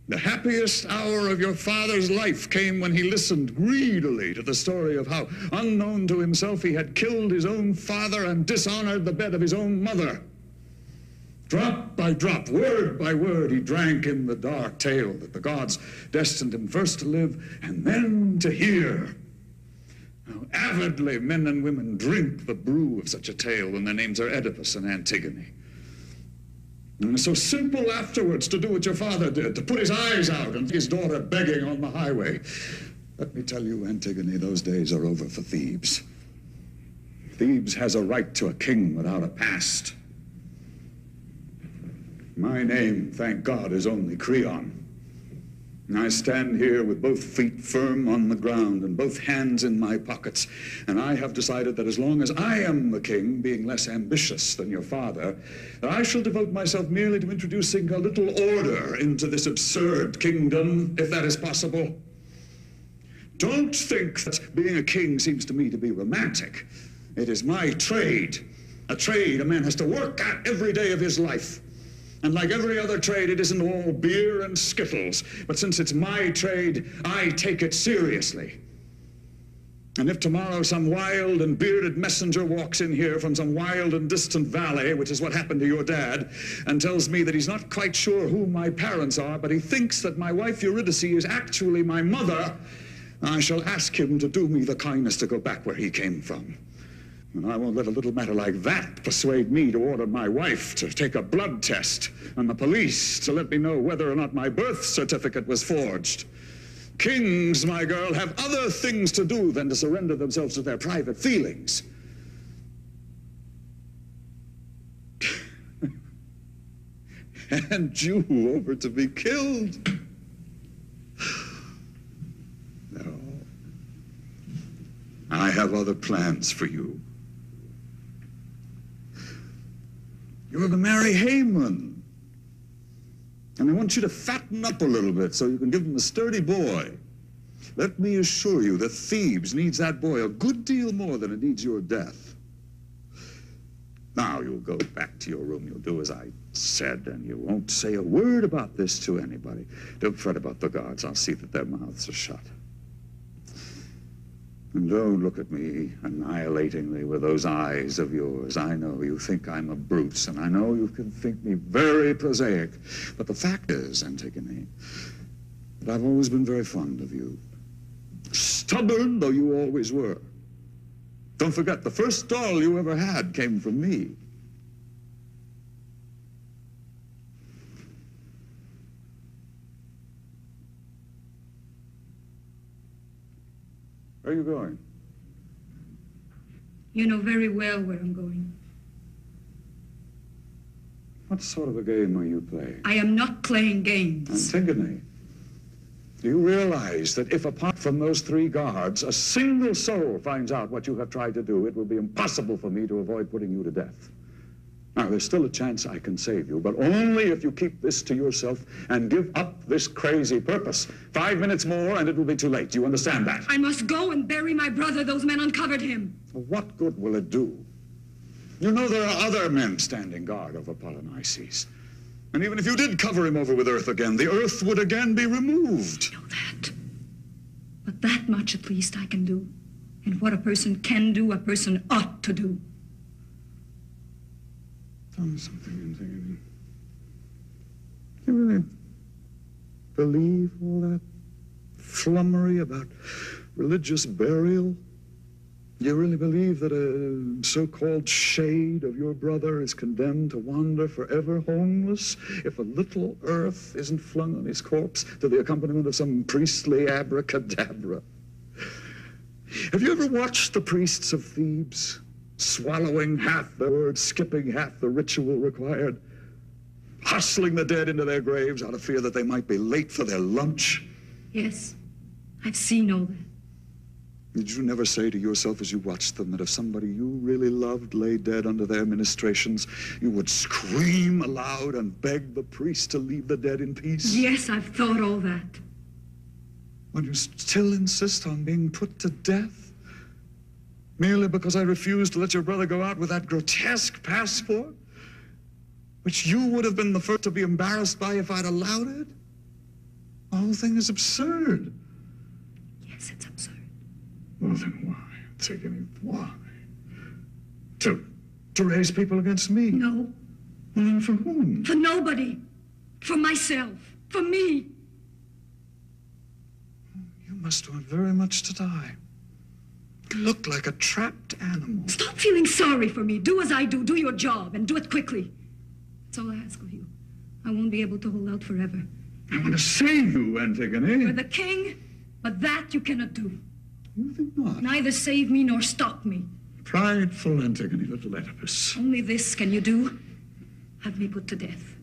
The happiest hour of your father's life came when he listened greedily to the story of how, unknown to himself, he had killed his own father and dishonored the bed of his own mother. Drop by drop, word by word, he drank in the dark tale that the gods destined him first to live and then to hear. How avidly men and women drink the brew of such a tale when their names are Oedipus and Antigone. And it's so simple afterwards to do what your father did, to put his eyes out and his daughter begging on the highway. Let me tell you, Antigone, those days are over for Thebes. Thebes has a right to a king without a past. My name, thank God, is only Creon. And I stand here with both feet firm on the ground and both hands in my pockets. And I have decided that as long as I am the king, being less ambitious than your father, that I shall devote myself merely to introducing a little order into this absurd kingdom, if that is possible. Don't think that being a king seems to me to be romantic. It is my trade, a trade a man has to work at every day of his life. And like every other trade, it isn't all beer and skittles. But since it's my trade, I take it seriously. And if tomorrow some wild and bearded messenger walks in here from some wild and distant valley, which is what happened to your dad, and tells me that he's not quite sure who my parents are, but he thinks that my wife Eurydice is actually my mother, I shall ask him to do me the kindness to go back where he came from. And I won't let a little matter like that persuade me to order my wife to take a blood test and the police to let me know whether or not my birth certificate was forged. Kings, my girl, have other things to do than to surrender themselves to their private feelings. Hand you over to be killed. No. I have other plans for you. You're to marry Haman. And I want you to fatten up a little bit so you can give him a sturdy boy. Let me assure you that Thebes needs that boy a good deal more than it needs your death. Now you'll go back to your room. You'll do as I said, and you won't say a word about this to anybody. Don't fret about the guards. I'll see that their mouths are shut. And don't look at me annihilatingly with those eyes of yours. I know you think I'm a brute, and I know you can think me very prosaic. But the fact is, Antigone, that I've always been very fond of you. Stubborn though you always were. Don't forget, the first doll you ever had came from me. Where are you going? You know very well where I'm going. What sort of a game are you playing? I am not playing games. Antigone, do you realize that if, apart from those 3 guards, a single soul finds out what you have tried to do, it will be impossible for me to avoid putting you to death? Now, there's still a chance I can save you, but only if you keep this to yourself and give up this crazy purpose. 5 minutes more and it will be too late. Do you understand that? I must go and bury my brother. Those men uncovered him. Well, what good will it do? You know there are other men standing guard over Polynices. And even if you did cover him over with earth again, the earth would again be removed. I know that. But that much at least I can do. And what a person can do, a person ought to do. Tell me something, Antigone. Do you really believe all that flummery about religious burial? Do you really believe that a so-called shade of your brother is condemned to wander forever homeless if a little earth isn't flung on his corpse to the accompaniment of some priestly abracadabra? Have you ever watched the priests of Thebes? Swallowing half the words, skipping half the ritual required, hustling the dead into their graves out of fear that they might be late for their lunch? Yes, I've seen all that. Did you never say to yourself as you watched them that if somebody you really loved lay dead under their ministrations, you would scream aloud and beg the priest to leave the dead in peace? Yes, I've thought all that. But you still insist on being put to death? Merely because I refused to let your brother go out with that grotesque passport, which you would have been the first to be embarrassed by if I'd allowed it? The whole thing is absurd. Yes, it's absurd. Well, then why? Antigone, why? To raise people against me? No. Well, then for whom? For nobody. For myself. For me. You must want very much to die. You look like a trapped animal. Stop feeling sorry for me. Do as I do. Do your job, and do it quickly. That's all I ask of you. I won't be able to hold out forever. I want to save you, Antigone. You're the king, but that you cannot do. You think not? Neither save me nor stop me. Prideful Antigone, little Oedipus. Only this can you do. Have me put to death.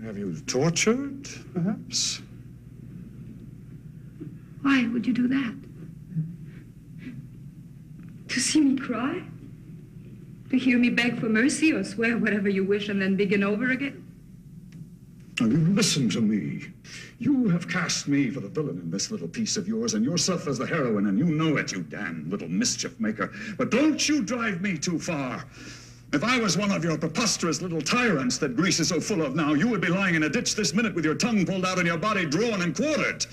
Have you tortured, perhaps? Why would you do that? To see me cry? To hear me beg for mercy or swear whatever you wish and then begin over again? Now, you listen to me. You have cast me for the villain in this little piece of yours and yourself as the heroine, and you know it, you damn little mischief maker. But don't you drive me too far. If I was one of your preposterous little tyrants that Greece is so full of now, you would be lying in a ditch this minute with your tongue pulled out and your body drawn and quartered.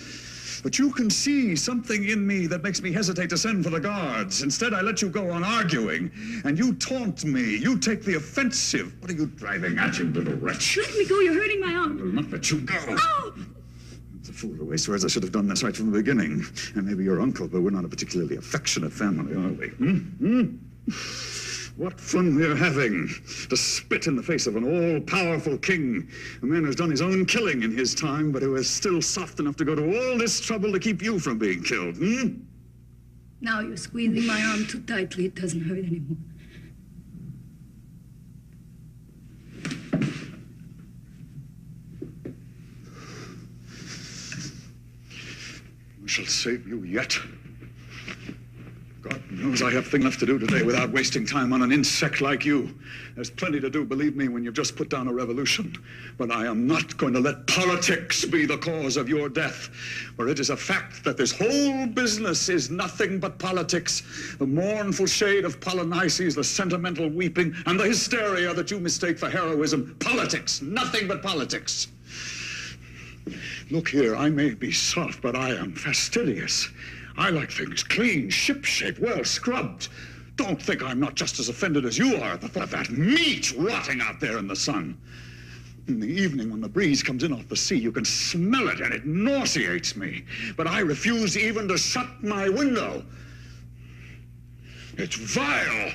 But you can see something in me that makes me hesitate to send for the guards. Instead, I let you go on arguing, and you taunt me. You take the offensive. What are you driving at, you little wretch? Let me go. You're hurting my arm. I will not let you go. Oh! The fool who swears I should have done this right from the beginning. And maybe your uncle, but we're not a particularly affectionate family, are we? What fun we're having to spit in the face of an all-powerful king, a man who's done his own killing in his time, but who is still soft enough to go to all this trouble to keep you from being killed, Now you're squeezing my arm too tightly. It doesn't hurt anymore. I shall save you yet. God knows I have things enough to do today without wasting time on an insect like you. There's plenty to do, believe me, when you've just put down a revolution. But I am not going to let politics be the cause of your death. For it is a fact that this whole business is nothing but politics. The mournful shade of Polynices, the sentimental weeping, and the hysteria that you mistake for heroism. Politics, nothing but politics. Look here, I may be soft, but I am fastidious. I like things clean, ship-shape, well scrubbed. Don't think I'm not just as offended as you are at the thought of that meat rotting out there in the sun. In the evening, when the breeze comes in off the sea, you can smell it, and it nauseates me. But I refuse even to shut my window. It's vile.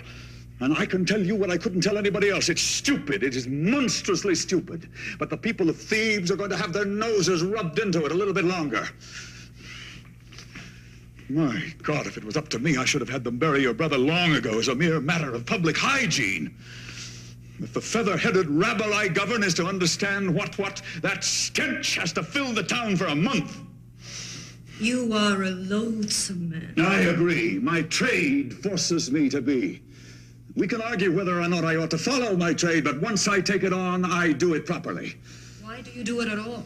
And I can tell you what I couldn't tell anybody else. It's stupid. It is monstrously stupid. But the people of Thebes are going to have their noses rubbed into it a little bit longer. My God, if it was up to me, I should have had them bury your brother long ago as a mere matter of public hygiene. If the feather-headed rabble I govern is to understand what, that stench has to fill the town for a month. You are a loathsome man. I agree. My trade forces me to be. We can argue whether or not I ought to follow my trade, but once I take it on, I do it properly. Why do you do it at all?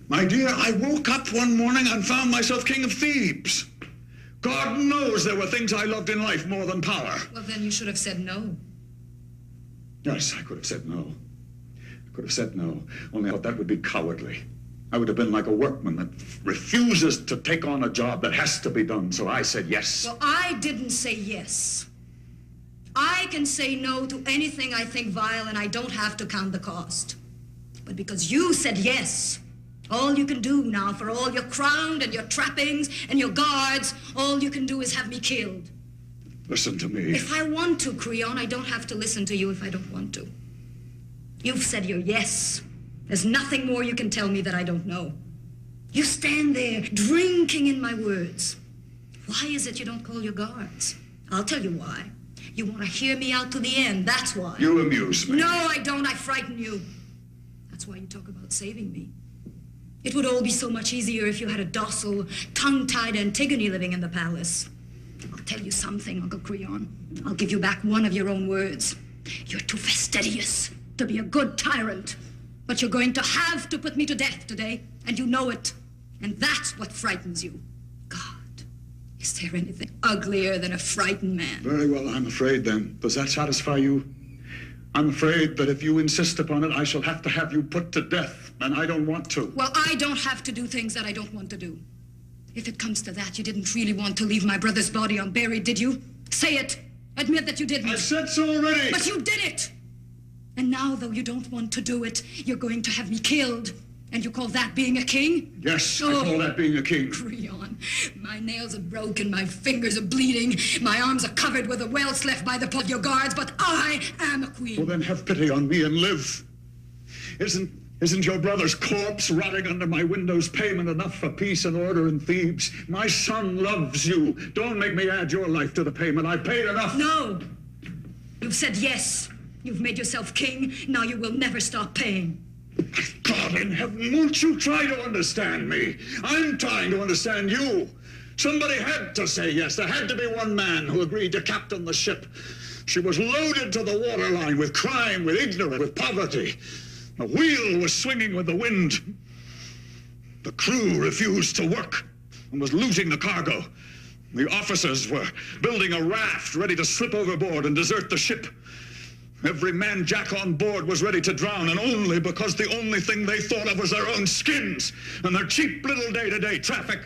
My dear, I woke up one morning and found myself king of Thebes. God knows there were things I loved in life more than power. Well, then you should have said no. Yes, I could have said no. I could have said no, only I thought that would be cowardly. I would have been like a workman that refuses to take on a job that has to be done, so I said yes. Well, I didn't say yes. I can say no to anything I think vile, and I don't have to count the cost. But because you said yes, all you can do now, for all your crown and your trappings and your guards, all you can do is have me killed. Listen to me. If I want to, Creon, I don't have to listen to you if I don't want to. You've said your yes. There's nothing more you can tell me that I don't know. You stand there, drinking in my words. Why is it you don't call your guards? I'll tell you why. You want to hear me out to the end, that's why. You amuse me. No, I don't. I frighten you. That's why you talk about saving me. It would all be so much easier if you had a docile, tongue-tied Antigone living in the palace. I'll tell you something, Uncle Creon. I'll give you back one of your own words. You're too fastidious to be a good tyrant. But you're going to have to put me to death today, and you know it. And that's what frightens you. God, is there anything uglier than a frightened man? Very well, I'm afraid then. Does that satisfy you? I'm afraid that if you insist upon it, I shall have to have you put to death, and I don't want to. Well, I don't have to do things that I don't want to do. If it comes to that, you didn't really want to leave my brother's body unburied, did you? Say it. Admit that you didn't. I said so already. But you did it. And now, though you don't want to do it, you're going to have me killed. And you call that being a king? Yes, I call that being a king. Creon, my nails are broken, my fingers are bleeding, my arms are covered with the welts left by the paw of your guards, but I am a queen. Well, then have pity on me and live. Isn't your brother's corpse rotting under my windows payment enough for peace and order in Thebes? My son loves you. Don't make me add your life to the payment. I paid enough. No. You've said yes. You've made yourself king. Now you will never stop paying. God in heaven, won't you try to understand me? I'm trying to understand you. Somebody had to say yes. There had to be one man who agreed to captain the ship. She was loaded to the waterline with crime, with ignorance, with poverty. The wheel was swinging with the wind. The crew refused to work and was looting the cargo. The officers were building a raft ready to slip overboard and desert the ship. Every man jack on board was ready to drown, and only because the only thing they thought of was their own skins and their cheap little day-to-day traffic.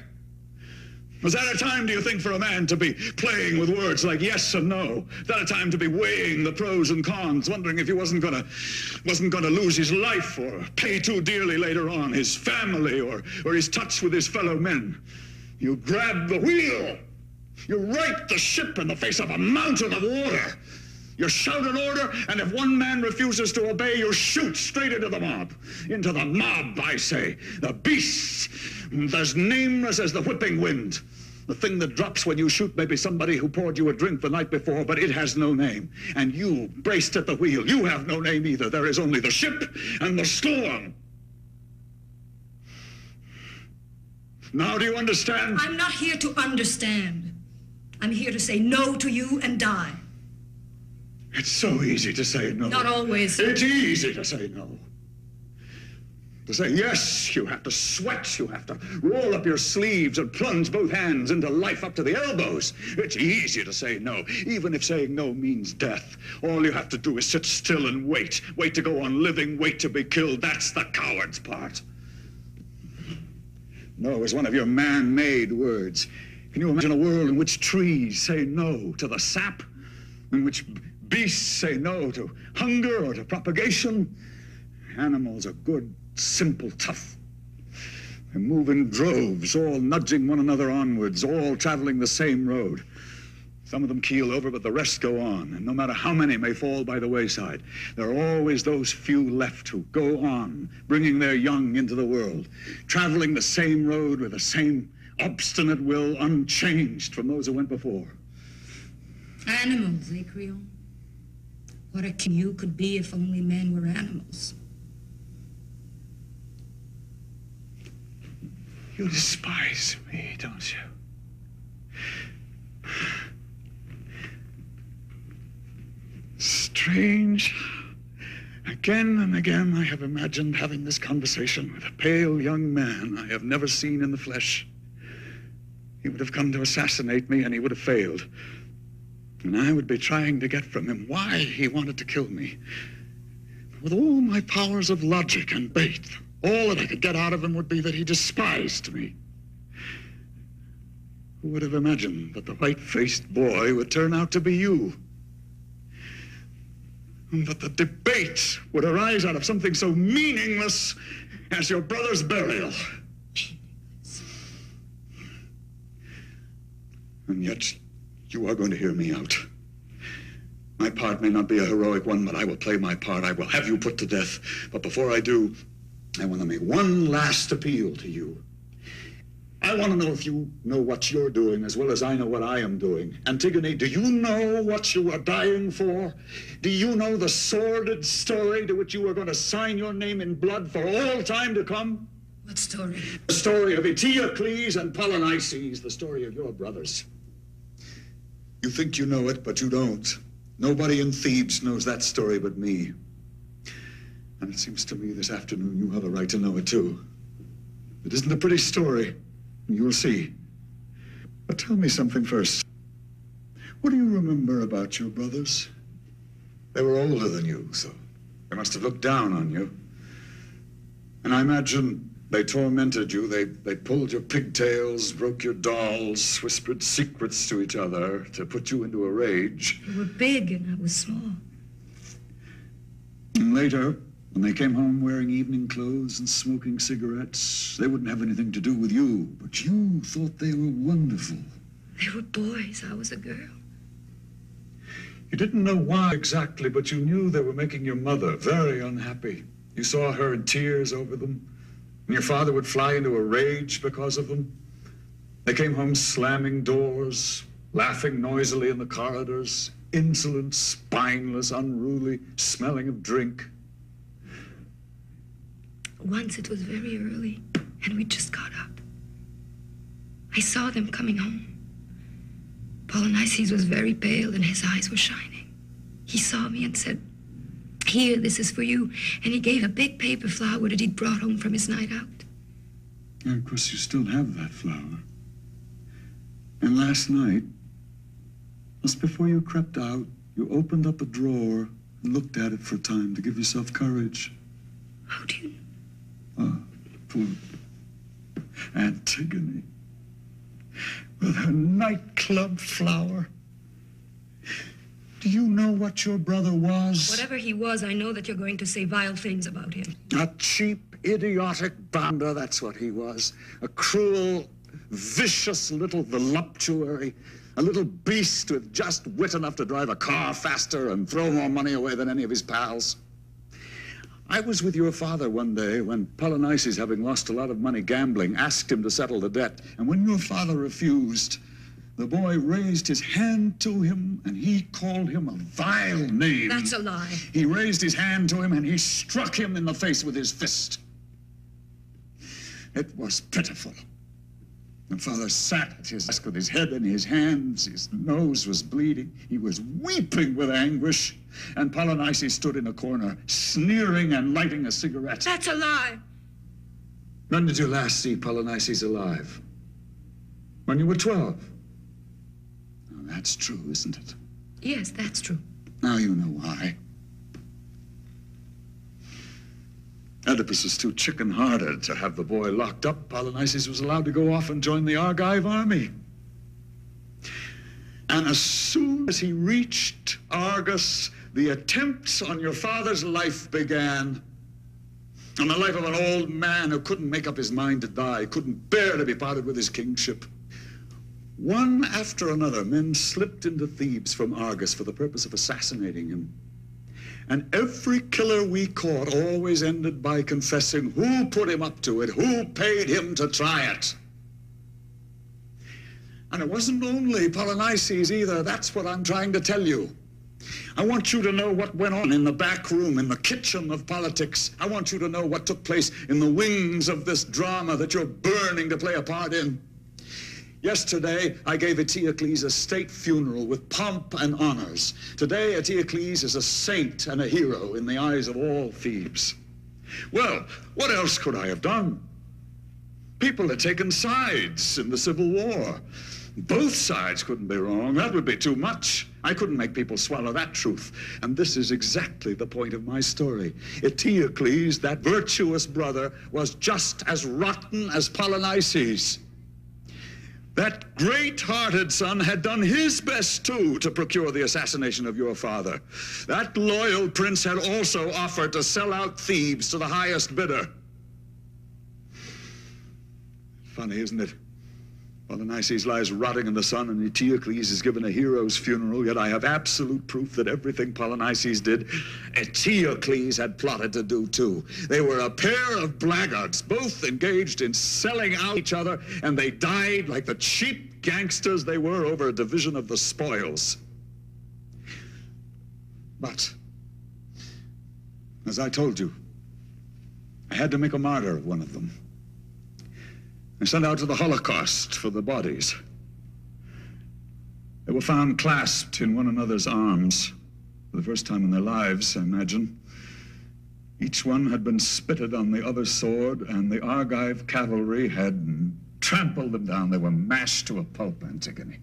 Was that a time, do you think, for a man to be playing with words like yes and no? Was that a time to be weighing the pros and cons, wondering if he wasn't gonna lose his life or pay too dearly later on, his family or his touch with his fellow men? You grab the wheel. You right the ship in the face of a mountain of water. You shout an order, and if one man refuses to obey, you shoot straight into the mob. Into the mob, I say. The beasts, as nameless as the whipping wind. The thing that drops when you shoot may be somebody who poured you a drink the night before, but it has no name. And you, braced at the wheel, you have no name either. There is only the ship and the storm. Now do you understand? I'm not here to understand. I'm here to say no to you and die. It's so easy to say no. Not always. It's easy to say no. To say yes, you have to sweat, you have to roll up your sleeves and plunge both hands into life up to the elbows. It's easy to say no, even if saying no means death. All you have to do is sit still and wait. Wait to go on living, wait to be killed. That's the coward's part. No is one of your man-made words. Can you imagine a world in which trees say no to the sap? In which beasts say no to hunger or to propagation? Animals are good, simple, tough. They move in droves, all nudging one another onwards, all traveling the same road. Some of them keel over, but the rest go on. And no matter how many may fall by the wayside, there are always those few left who go on, bringing their young into the world, traveling the same road with the same obstinate will, unchanged from those who went before. Animals, eh, Creon? What a king you could be if only men were animals. You despise me, don't you? Strange. Again and again I have imagined having this conversation with a pale young man I have never seen in the flesh. He would have come to assassinate me and he would have failed. And I would be trying to get from him why he wanted to kill me. With all my powers of logic and bait, all that I could get out of him would be that he despised me. Who would have imagined that the white-faced boy would turn out to be you? And that the debate would arise out of something so meaningless as your brother's burial. And yet, you are going to hear me out. My part may not be a heroic one, but I will play my part. I will have you put to death. But before I do, I want to make one last appeal to you. I want to know if you know what you're doing as well as I know what I am doing. Antigone, do you know what you are dying for? Do you know the sordid story to which you are going to sign your name in blood for all time to come? What story? The story of Eteocles and Polynices, the story of your brothers. You think you know it, but you don't. Nobody in Thebes knows that story but me. And it seems to me this afternoon you have a right to know it too. It isn't a pretty story. You'll see. But tell me something first. What do you remember about your brothers? They were older than you, so they must have looked down on you. And I imagine they tormented you. They pulled your pigtails, broke your dolls, whispered secrets to each other to put you into a rage. You were big and I was small. And later, when they came home wearing evening clothes and smoking cigarettes, they wouldn't have anything to do with you, but you thought they were wonderful. They were boys. I was a girl. You didn't know why exactly, but you knew they were making your mother very unhappy. You saw her in tears over them, and your father would fly into a rage because of them. They came home slamming doors, laughing noisily in the corridors, insolent, spineless, unruly, smelling of drink. Once it was very early, and we just got up. I saw them coming home. Polynices was very pale, and his eyes were shining. He saw me and said, "Here, this is for you." And he gave a big paper flower that he'd brought home from his night out. And of course, you still have that flower. And last night, just before you crept out, you opened up a drawer and looked at it for a time to give yourself courage. How do you know? Ah, poor Antigone. with her nightclub flower. Do you know what your brother was? Whatever he was, I know that you're going to say vile things about him. A cheap, idiotic bounder, that's what he was. A cruel, vicious little voluptuary. A little beast with just wit enough to drive a car faster and throw more money away than any of his pals. I was with your father one day when Polynices, having lost a lot of money gambling, asked him to settle the debt. And when your father refused, the boy raised his hand to him, and he called him a vile name. That's a lie. He raised his hand to him, and he struck him in the face with his fist. It was pitiful. And Father sat at his desk with his head in his hands. His nose was bleeding. He was weeping with anguish. And Polynices stood in a corner, sneering and lighting a cigarette. That's a lie. When did you last see Polynices alive? When you were 12. Now, that's true, isn't it? Yes, that's true. Now you know why. Oedipus was too chicken-hearted to have the boy locked up. Polynices was allowed to go off and join the Argive army. And as soon as he reached Argos, the attempts on your father's life began. On the life of an old man who couldn't make up his mind to die, couldn't bear to be parted with his kingship. One after another, men slipped into Thebes from Argos for the purpose of assassinating him. And every killer we caught always ended by confessing who put him up to it, who paid him to try it. And it wasn't only Polynices either. That's what I'm trying to tell you. I want you to know what went on in the back room, in the kitchen of politics. I want you to know what took place in the wings of this drama that you're burning to play a part in. Yesterday, I gave Eteocles a state funeral with pomp and honors. Today, Eteocles is a saint and a hero in the eyes of all Thebes. Well, what else could I have done? People had taken sides in the Civil War. Both sides couldn't be wrong. That would be too much. I couldn't make people swallow that truth. And this is exactly the point of my story. Eteocles, that virtuous brother, was just as rotten as Polynices. That great-hearted son had done his best, too, to procure the assassination of your father. That loyal prince had also offered to sell out Thebes to the highest bidder. Funny, isn't it? Polynices lies rotting in the sun, and Eteocles is given a hero's funeral, yet I have absolute proof that everything Polynices did, Eteocles had plotted to do too. They were a pair of blackguards, both engaged in selling out each other, and they died like the cheap gangsters they were over a division of the spoils. But, as I told you, I had to make a martyr of one of them. I sent out to the Holocaust for the bodies. They were found clasped in one another's arms for the first time in their lives, I imagine. Each one had been spitted on the other's sword, and the Argive cavalry had trampled them down. They were mashed to a pulp, Antigone.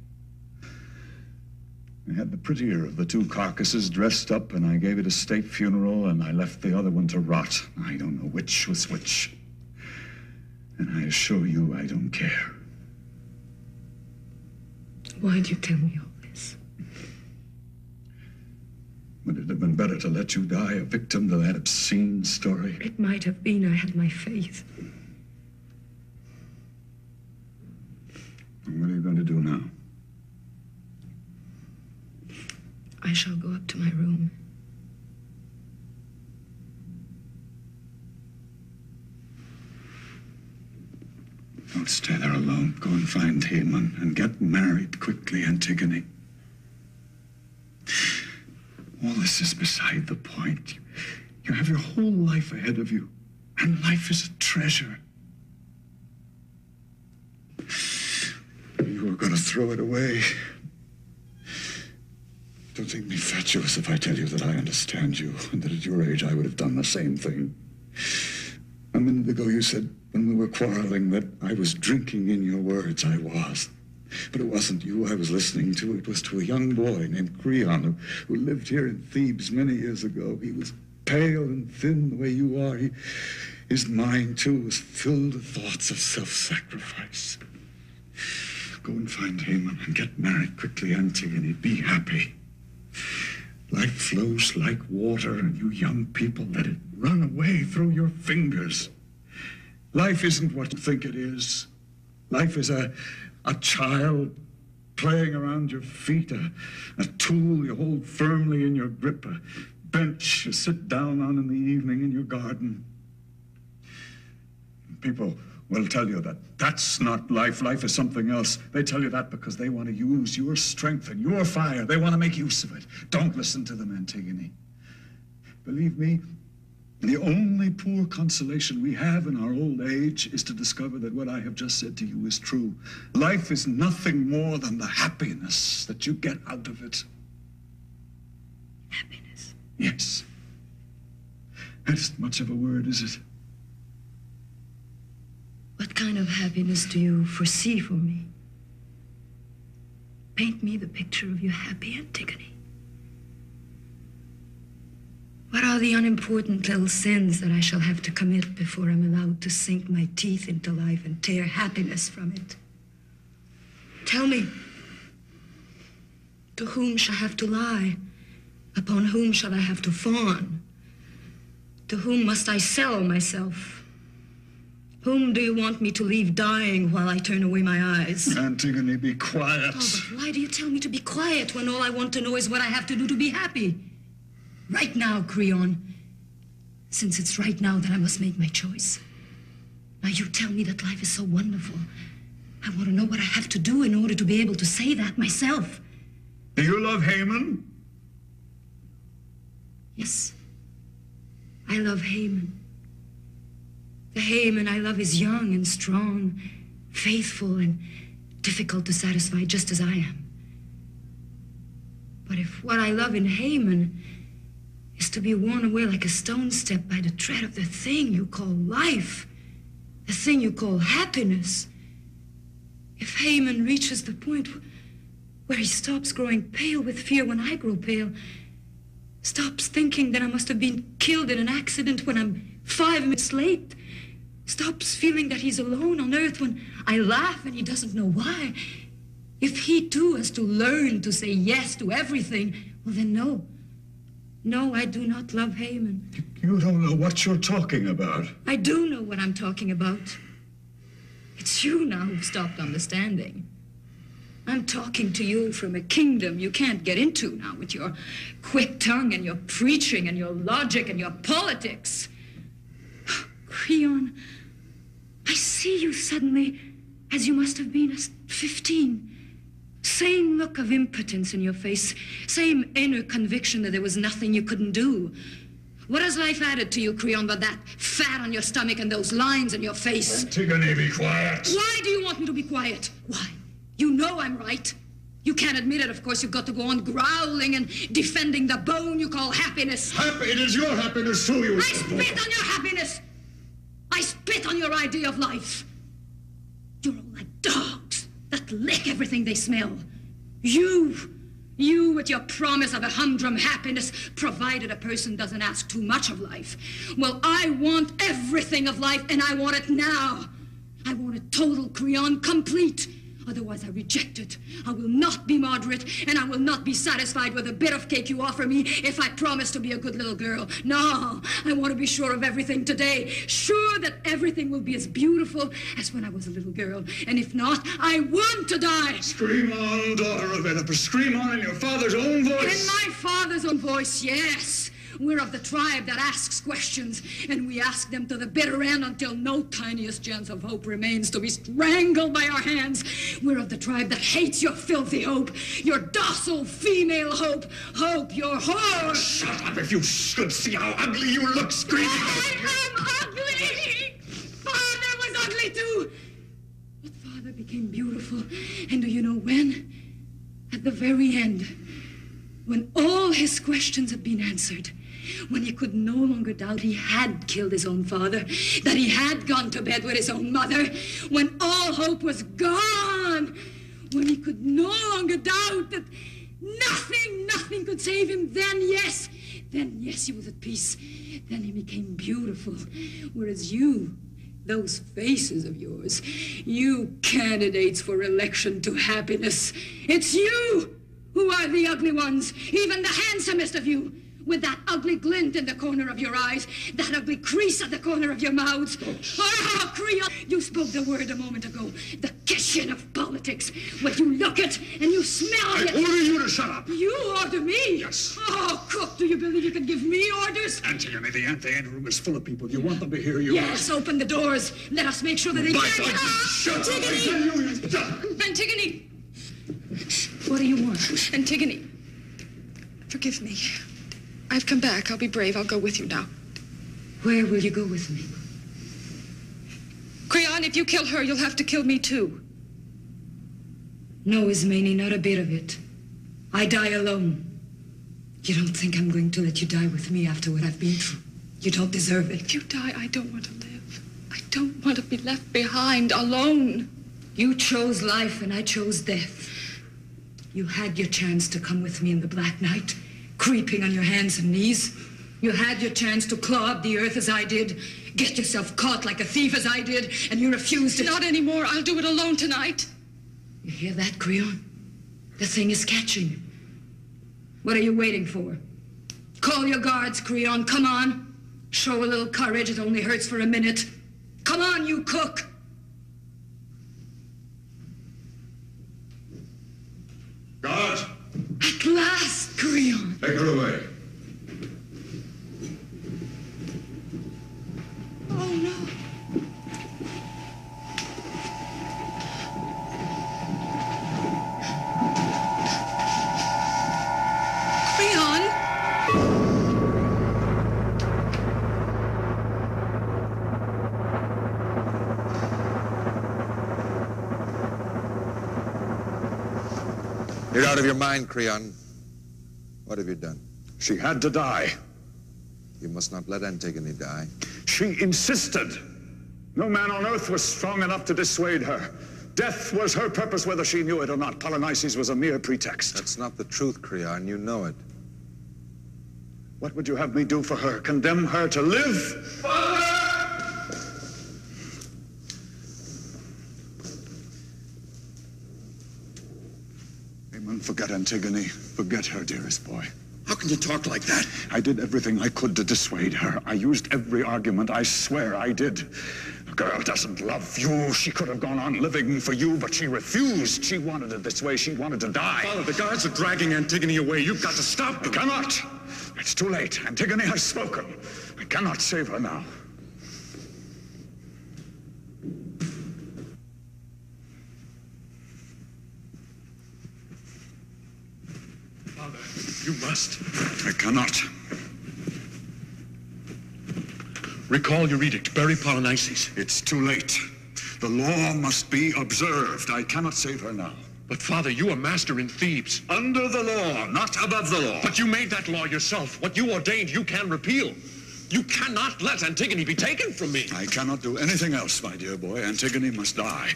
I had the prettier of the two carcasses dressed up, and I gave it a state funeral, and I left the other one to rot. I don't know which was which. And I assure you, I don't care. Why'd you tell me all this? Would it have been better to let you die a victim to that obscene story? It might have been. I had my faith. And what are you going to do now? I shall go up to my room. Don't stay there alone. Go and find Haman and get married quickly, Antigone. All this is beside the point. You have your whole life ahead of you, and life is a treasure. You are going to throw it away. Don't think me fatuous if I tell you that I understand you, and that at your age I would have done the same thing. A minute ago you said, when we were quarreling, that I was drinking in your words. I was. But it wasn't you I was listening to. It was to a young boy named Creon who lived here in Thebes many years ago. He was pale and thin the way you are. His mind, too, was filled with thoughts of self-sacrifice. Go and find Haman and get married quickly, Antigone. Be happy. Life flows like water, and you young people let it run away through your fingers. Life isn't what you think it is. Life is a child playing around your feet, a tool you hold firmly in your grip, a bench you sit down on in the evening in your garden. People will tell you that that's not life. Life is something else. They tell you that because they want to use your strength and your fire. They want to make use of it. Don't listen to them, Antigone. Believe me, the only poor consolation we have in our old age is to discover that what I have just said to you is true. Life is nothing more than the happiness that you get out of it. Happiness? Yes. That isn't much of a word, is it? What kind of happiness do you foresee for me? Paint me the picture of your happy Antigone. What are the unimportant little sins that I shall have to commit before I'm allowed to sink my teeth into life and tear happiness from it? Tell me, to whom shall I have to lie? Upon whom shall I have to fawn? To whom must I sell myself? Whom do you want me to leave dying while I turn away my eyes? Antigone, be quiet. Oh, but why do you tell me to be quiet when all I want to know is what I have to do to be happy? Right now, Creon. Since it's right now that I must make my choice. Now you tell me that life is so wonderful. I want to know what I have to do in order to be able to say that myself. Do you love Haman? Yes. I love Haman. The Haman I love is young and strong, faithful and difficult to satisfy, just as I am. But if what I love in Haman is to be worn away like a stone step by the tread of the thing you call life, the thing you call happiness, if Haman reaches the point where he stops growing pale with fear when I grow pale, stops thinking that I must have been killed in an accident when I'm 5 minutes late, stops feeling that he's alone on earth when I laugh and he doesn't know why, if he too has to learn to say yes to everything, well then no. No, I do not love Haman. You don't know what you're talking about. I do know what I'm talking about. It's you now who've stopped understanding. I'm talking to you from a kingdom you can't get into now with your quick tongue and your preaching and your logic and your politics. Creon, I see you suddenly as you must have been at 15. Same look of impotence in your face, same inner conviction that there was nothing you couldn't do. What has life added to you, Creon, but that fat on your stomach and those lines in your face? Antigone, be quiet. Why do you want me to be quiet? Why? You know I'm right. You can't admit it, of course. You've got to go on growling and defending the bone you call happiness. It is your happiness, too, you... I spit on your happiness. I spit on your idea of life. You're all like dogs that lick everything they smell. You with your promise of a humdrum happiness, provided a person doesn't ask too much of life. Well, I want everything of life, and I want it now. I want it total, Creon, complete. Otherwise, I reject it. I will not be moderate, and I will not be satisfied with a bit of cake you offer me if I promise to be a good little girl. No, I want to be sure of everything today. Sure that everything will be as beautiful as when I was a little girl. And if not, I want to die. Scream on, daughter of Oedipus. Scream on in your father's own voice. In my father's own voice, yes. We're of the tribe that asks questions, and we ask them to the bitter end until no tiniest chance of hope remains to be strangled by our hands. We're of the tribe that hates your filthy hope, your docile female hope, your whore. Shut up if you should see how ugly you look, screaming. I am ugly. Father was ugly too. But Father became beautiful, and do you know when? At the very end, when all his questions had been answered. When he could no longer doubt he had killed his own father, that he had gone to bed with his own mother, when all hope was gone, when he could no longer doubt that nothing could save him, then yes, he was at peace. Then he became beautiful. Whereas you, Those faces of yours, you candidates for election to happiness. It's you who are the ugly ones, even the handsomest of you, with that ugly glint in the corner of your eyes, that ugly crease at the corner of your mouths. Oh, Creon, you spoke the word a moment ago, the kishin of politics, where you look it and you smell it. I order you to shut up. You order me? Yes. Oh, Cook, do you believe you can give me orders? Antigone, the anteroom is full of people. You want them to hear you? Yes, open the doors. Let us make sure that they can't get out. Shut up! Antigone! What do you want? Antigone, forgive me. I've come back. I'll be brave. I'll go with you now. Where will you go with me? Creon, if you kill her, you'll have to kill me too. No, Ismene, not a bit of it. I die alone. You don't think I'm going to let you die with me after what I've been through? You don't deserve it. If you die, I don't want to live. I don't want to be left behind alone. You chose life and I chose death. You had your chance to come with me in the Black Night, creeping on your hands and knees. You had your chance to claw up the earth as I did, get yourself caught like a thief as I did, and you refused it. Not anymore. I'll do it alone tonight. You hear that, Creon? The thing is catching. What are you waiting for? Call your guards, Creon. Come on. Show a little courage. It only hurts for a minute. Come on, you cook. Guards! At last, Creon. Take her away. Oh, no. Creon! You're out of your mind, Creon. What have you done? She had to die. You must not let Antigone die. She insisted. No man on earth was strong enough to dissuade her. Death was her purpose, whether she knew it or not. Polynices was a mere pretext. That's not the truth, Creon. You know it. What would you have me do for her? Condemn her to live? Father! Aemon, forget Antigone. Forget her, dearest boy. How can you talk like that? I did everything I could to dissuade her. I used every argument. I swear I did. A girl doesn't love you. She could have gone on living for you, but she refused. She wanted it this way. She wanted to die. Father, the guards are dragging Antigone away. You've got to stop them. I cannot. It's too late. Antigone has spoken. I cannot save her now. Father, you must. I cannot. Recall your edict. Bury Polynices. It's too late. The law must be observed. I cannot save her now. But, Father, you are master in Thebes. Under the law, not above the law. But you made that law yourself. What you ordained, you can repeal. You cannot let Antigone be taken from me. I cannot do anything else, my dear boy. Antigone must die.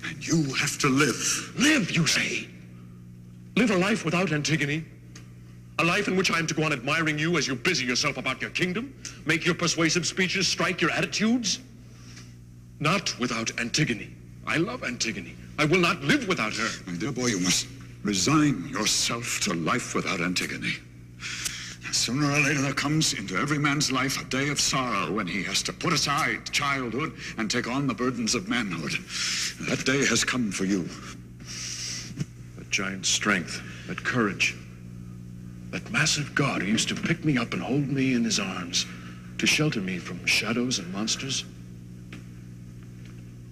And you have to live. Live, you say? Live a life without Antigone? A life in which I am to go on admiring you as you busy yourself about your kingdom? Make your persuasive speeches, strike your attitudes? Not without Antigone. I love Antigone. I will not live without her. My dear boy, you must resign yourself to life without Antigone. Sooner or later there comes into every man's life a day of sorrow when he has to put aside childhood and take on the burdens of manhood. That day has come for you. That giant strength, that courage, that massive God who used to pick me up and hold me in his arms to shelter me from shadows and monsters.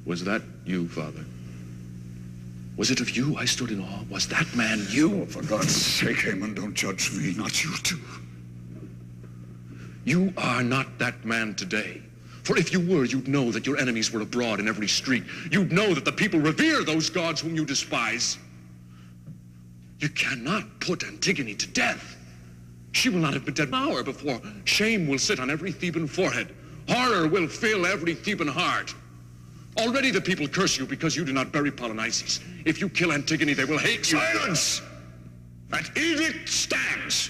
Was that you, Father? Was it of you I stood in awe? Was that man you? Oh, for God's sake, Aemon, don't judge me, not you too. You are not that man today. For if you were, you'd know that your enemies were abroad in every street. You'd know that the people revere those gods whom you despise. You cannot put Antigone to death. She will not have been dead an hour before shame will sit on every Theban forehead. Horror will fill every Theban heart. Already the people curse you because you do not bury Polynices. If you kill Antigone, they will hate you. Silence! That edict stands.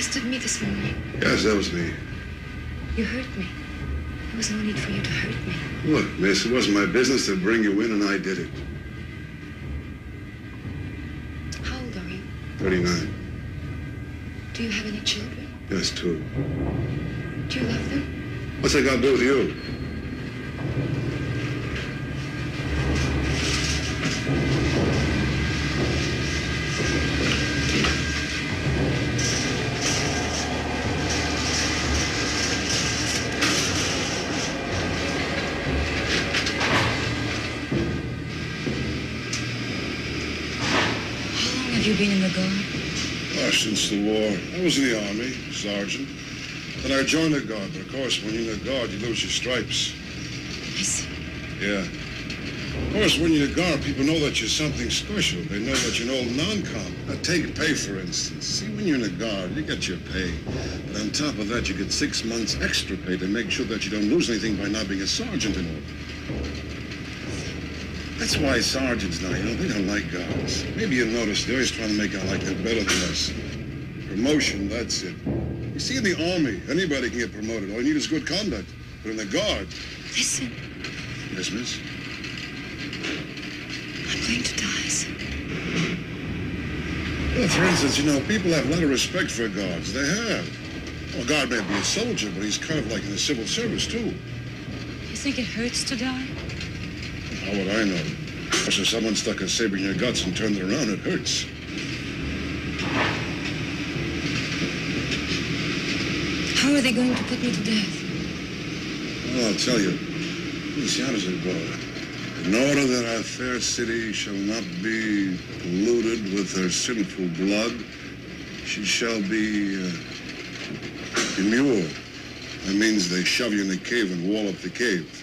arrested me this morning. Yes, that was me. You hurt me. There was no need for you to hurt me. Look, miss, it wasn't my business to bring you in, and I did it. How old are you? 39. Do you have any children? Yes, 2. Do you love them? What's that got to do with you? How long have you been in the Guard? Oh, since the war. I was in the Army, sergeant. Then I joined the Guard, but of course, when you're in the Guard, you lose your stripes. I see. Yeah. Of course, when you're in the Guard, people know that you're something special. They know that you're an old non-com. Now, take pay, for instance. See, when you're in the Guard, you get your pay. But on top of that, you get 6 months extra pay to make sure that you don't lose anything by not being a sergeant anymore. That's why sergeants now, they don't like guards. Maybe you noticed they're always trying to make out like they're better than us. Promotion, that's it. You see, in the Army, anybody can get promoted. All you need is good conduct. But in the Guard... Listen. Yes, miss? I'm going to die soon. Well, for instance, people have a lot of respect for guards. They have. Well, a guard may be a soldier, but he's kind of like in the civil service, too. You think it hurts to die? How would I know? So someone stuck a saber in your guts and turned it around, it hurts. How are they going to put me to death? Well, I'll tell you. See, how does it go? In order that our fair city shall not be polluted with her sinful blood, she shall be immured. That means they shove you in the cave and wall up the cave.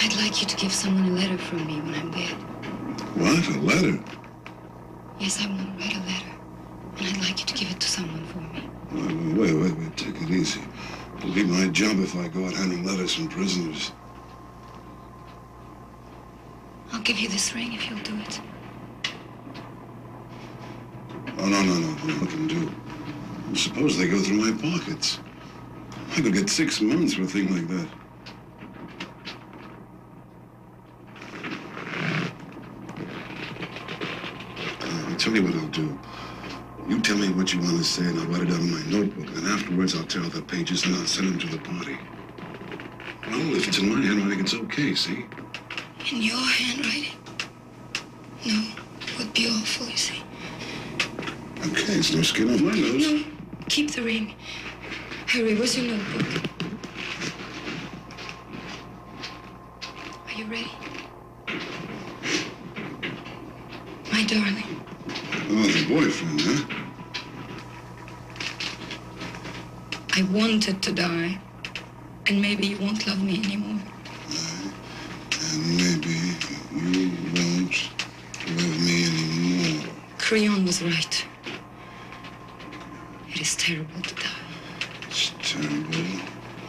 I'd like you to give someone a letter from me when I'm dead. What? A letter? Yes, I want to write a letter. And I'd like you to give it to someone for me. Wait. Take it easy. It'll be my job if I go out handing letters from prisoners. I'll give you this ring if you'll do it. Oh, no. What can do? Suppose they go through my pockets. I could get 6 months for a thing like that. I'll tell you what I'll do. You tell me what you want to say, and I'll write it down in my notebook. And afterwards, I'll tear out the pages, and I'll send them to the party. Well, if it's in my handwriting, it's okay, see? In your handwriting? No, it would be awful, you see. Okay, it's no skin off my nose. No, keep the ring. Hurry, where's your notebook? Are you ready? My darling. Oh, the boyfriend, huh? I wanted to die. And maybe you won't love me anymore. And maybe you won't love me anymore. Creon was right. It is terrible to die. It's terrible.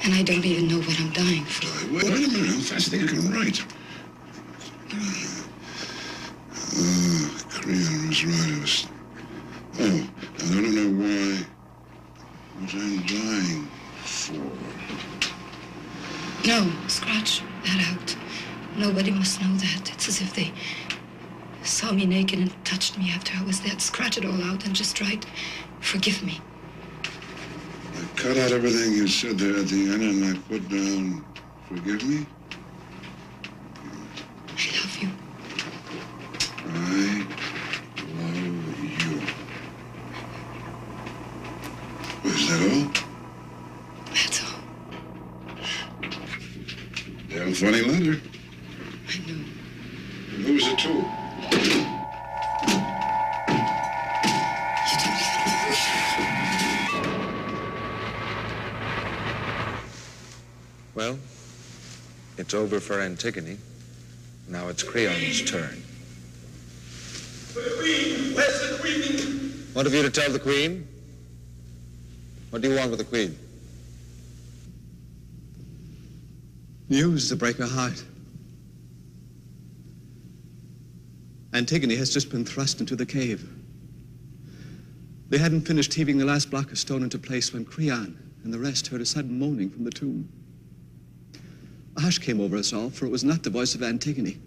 And I don't even know what I'm dying for. Wait a minute, how fast do you think I can write? Creon was right. I don't know why. What I'm dying for. No, scratch that out. Nobody must know that. It's as if they saw me naked and touched me after I was dead. Scratch it all out and just write, forgive me. I cut out everything you said there at the end and I put down, forgive me? funny letter. I know. And who was it to? Well, it's over for Antigone. Now it's Creon's turn. The Queen! Where's the Queen? What have you to tell the Queen? What do you want with the Queen? News to break her heart. Antigone has just been thrust into the cave. They hadn't finished heaving the last block of stone into place when Creon and the rest heard a sudden moaning from the tomb. A hush came over us all, for it was not the voice of Antigone.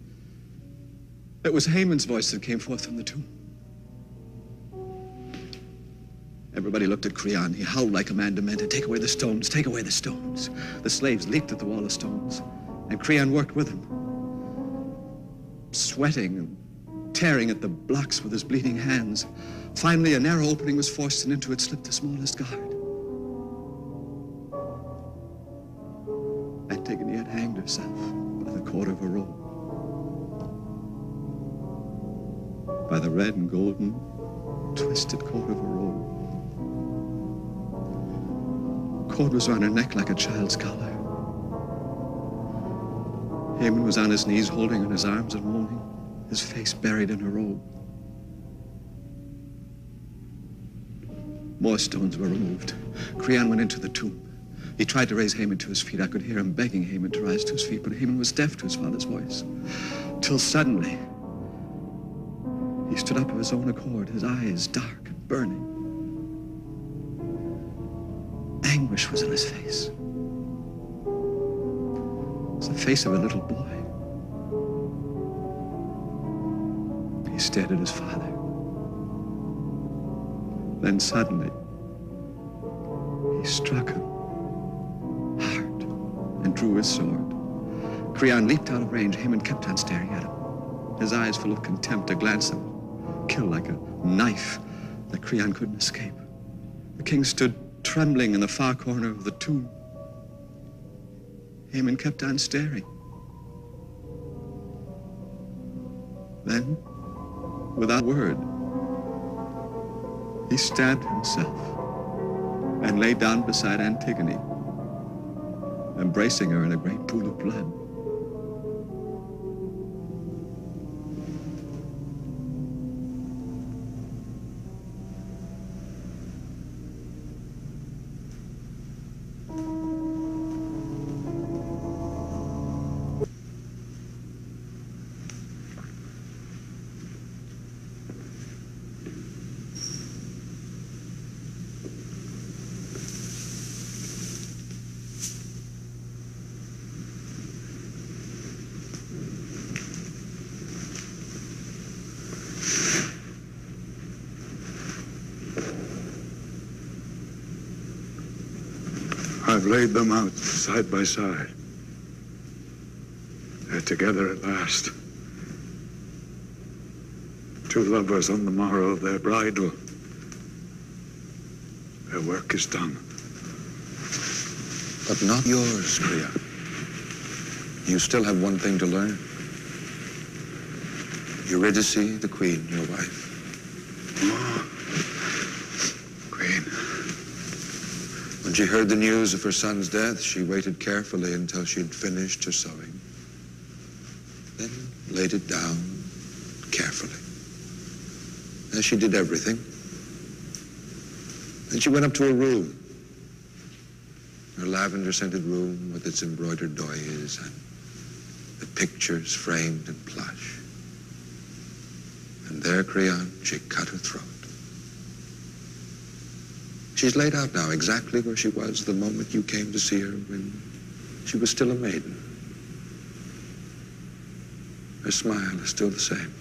It was Haman's voice that came forth from the tomb. Everybody looked at Creon. He howled like a man demented. Take away the stones, take away the stones. The slaves leaped at the wall of stones, and Creon worked with them, sweating and tearing at the blocks with his bleeding hands. Finally, a narrow opening was forced, and into it slipped the smallest guard. Antigone had hanged herself by the cord of her robe, by the red and golden twisted cord of her robe. The cord was around her neck like a child's collar. Haman was on his knees, holding her in his arms and moaning, his face buried in her robe. More stones were removed. Creon went into the tomb. He tried to raise Haman to his feet. I could hear him begging Haman to rise to his feet, but Haman was deaf to his father's voice. Till suddenly, he stood up of his own accord, his eyes dark and burning. Anguish was in his face. It was the face of a little boy. He stared at his father. Then suddenly, he struck him hard and drew his sword. Creon leaped out of range. Haman kept on staring at him, his eyes full of contempt, a glance that would kill like a knife that Creon couldn't escape. The king stood trembling in the far corner of the tomb. Haman kept on staring. Then, without a word, he stabbed himself and lay down beside Antigone, embracing her in a great pool of blood. I've laid them out side by side. They're together at last. Two lovers on the morrow of their bridal. Their work is done. But not yours, Creon. You still have one thing to learn. Eurydice, the queen, your wife. When she heard the news of her son's death, she waited carefully until she'd finished her sewing. Then laid it down carefully, as she did everything. Then she went up to her room, her lavender-scented room with its embroidered doilies and the pictures framed in plush. And there, Creon, she cut her throat. She's laid out now exactly where she was the moment you came to see her when she was still a maiden. Her smile is still the same.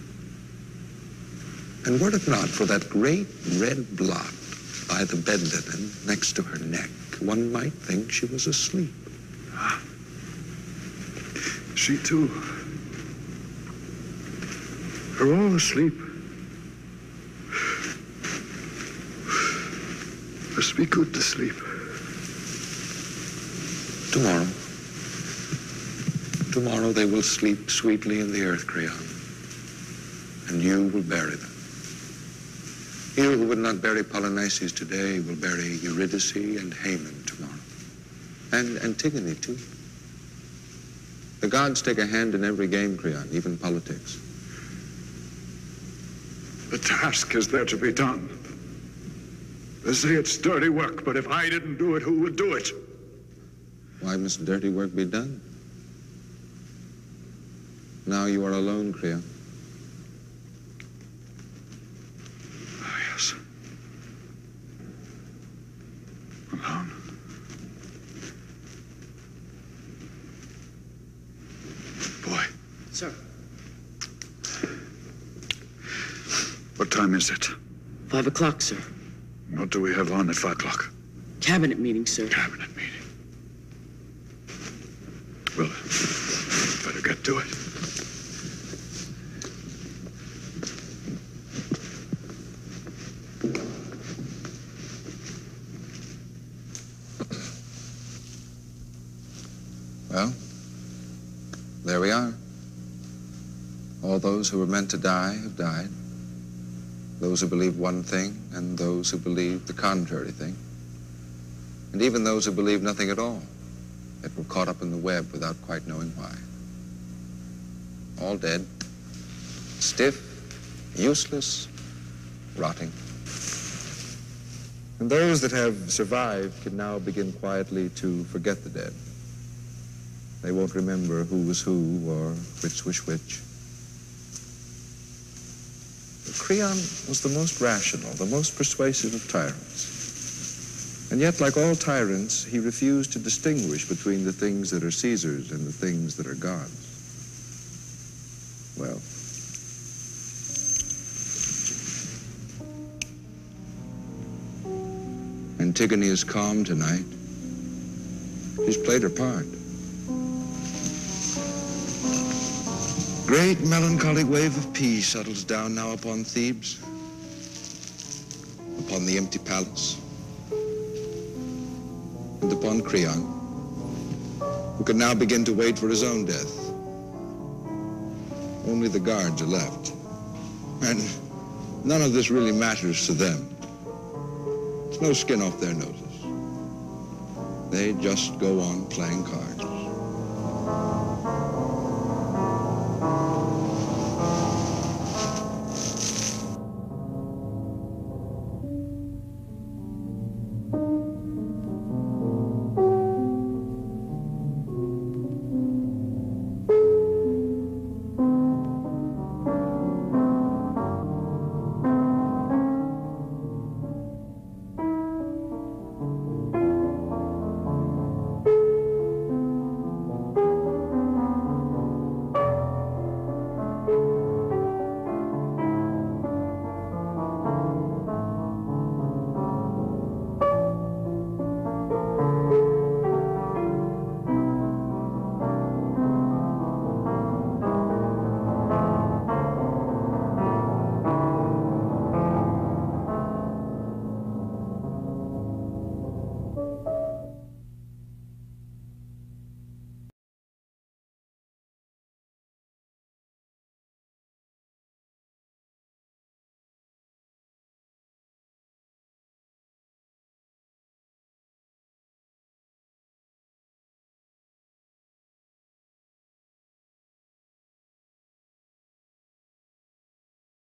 And were it not for that great red blot by the bed linen next to her neck, one might think she was asleep. She too. They're all asleep. Must be good to sleep. Tomorrow. Tomorrow they will sleep sweetly in the earth, Creon, and you will bury them. You who would not bury Polynices today will bury Eurydice and Haman tomorrow. And Antigone, too. The gods take a hand in every game, Creon, even politics. The task is there to be done. They say it's dirty work, but if I didn't do it, who would do it? Why must dirty work be done? Now you are alone, Creon. Oh, yes. Alone. Boy. Sir. What time is it? 5 o'clock, sir. What do we have on at 5 o'clock? Cabinet meeting, sir. Cabinet meeting. Well, better get to it. Well, there we are. All those who were meant to die have died. Those who believed one thing and those who believed the contrary thing. And even those who believed nothing at all, yet were caught up in the web without quite knowing why. All dead, stiff, useless, rotting. And those that have survived can now begin quietly to forget the dead. They won't remember who was who or which was which. But Creon was the most rational, the most persuasive of tyrants. And yet, like all tyrants, he refused to distinguish between the things that are Caesar's and the things that are God's. Well, Antigone is calm tonight. She's played her part. Great melancholy wave of peace settles down now upon Thebes, upon the empty palace, and upon Creon, who can now begin to wait for his own death. Only the guards are left, and none of this really matters to them. It's no skin off their noses. They just go on playing cards.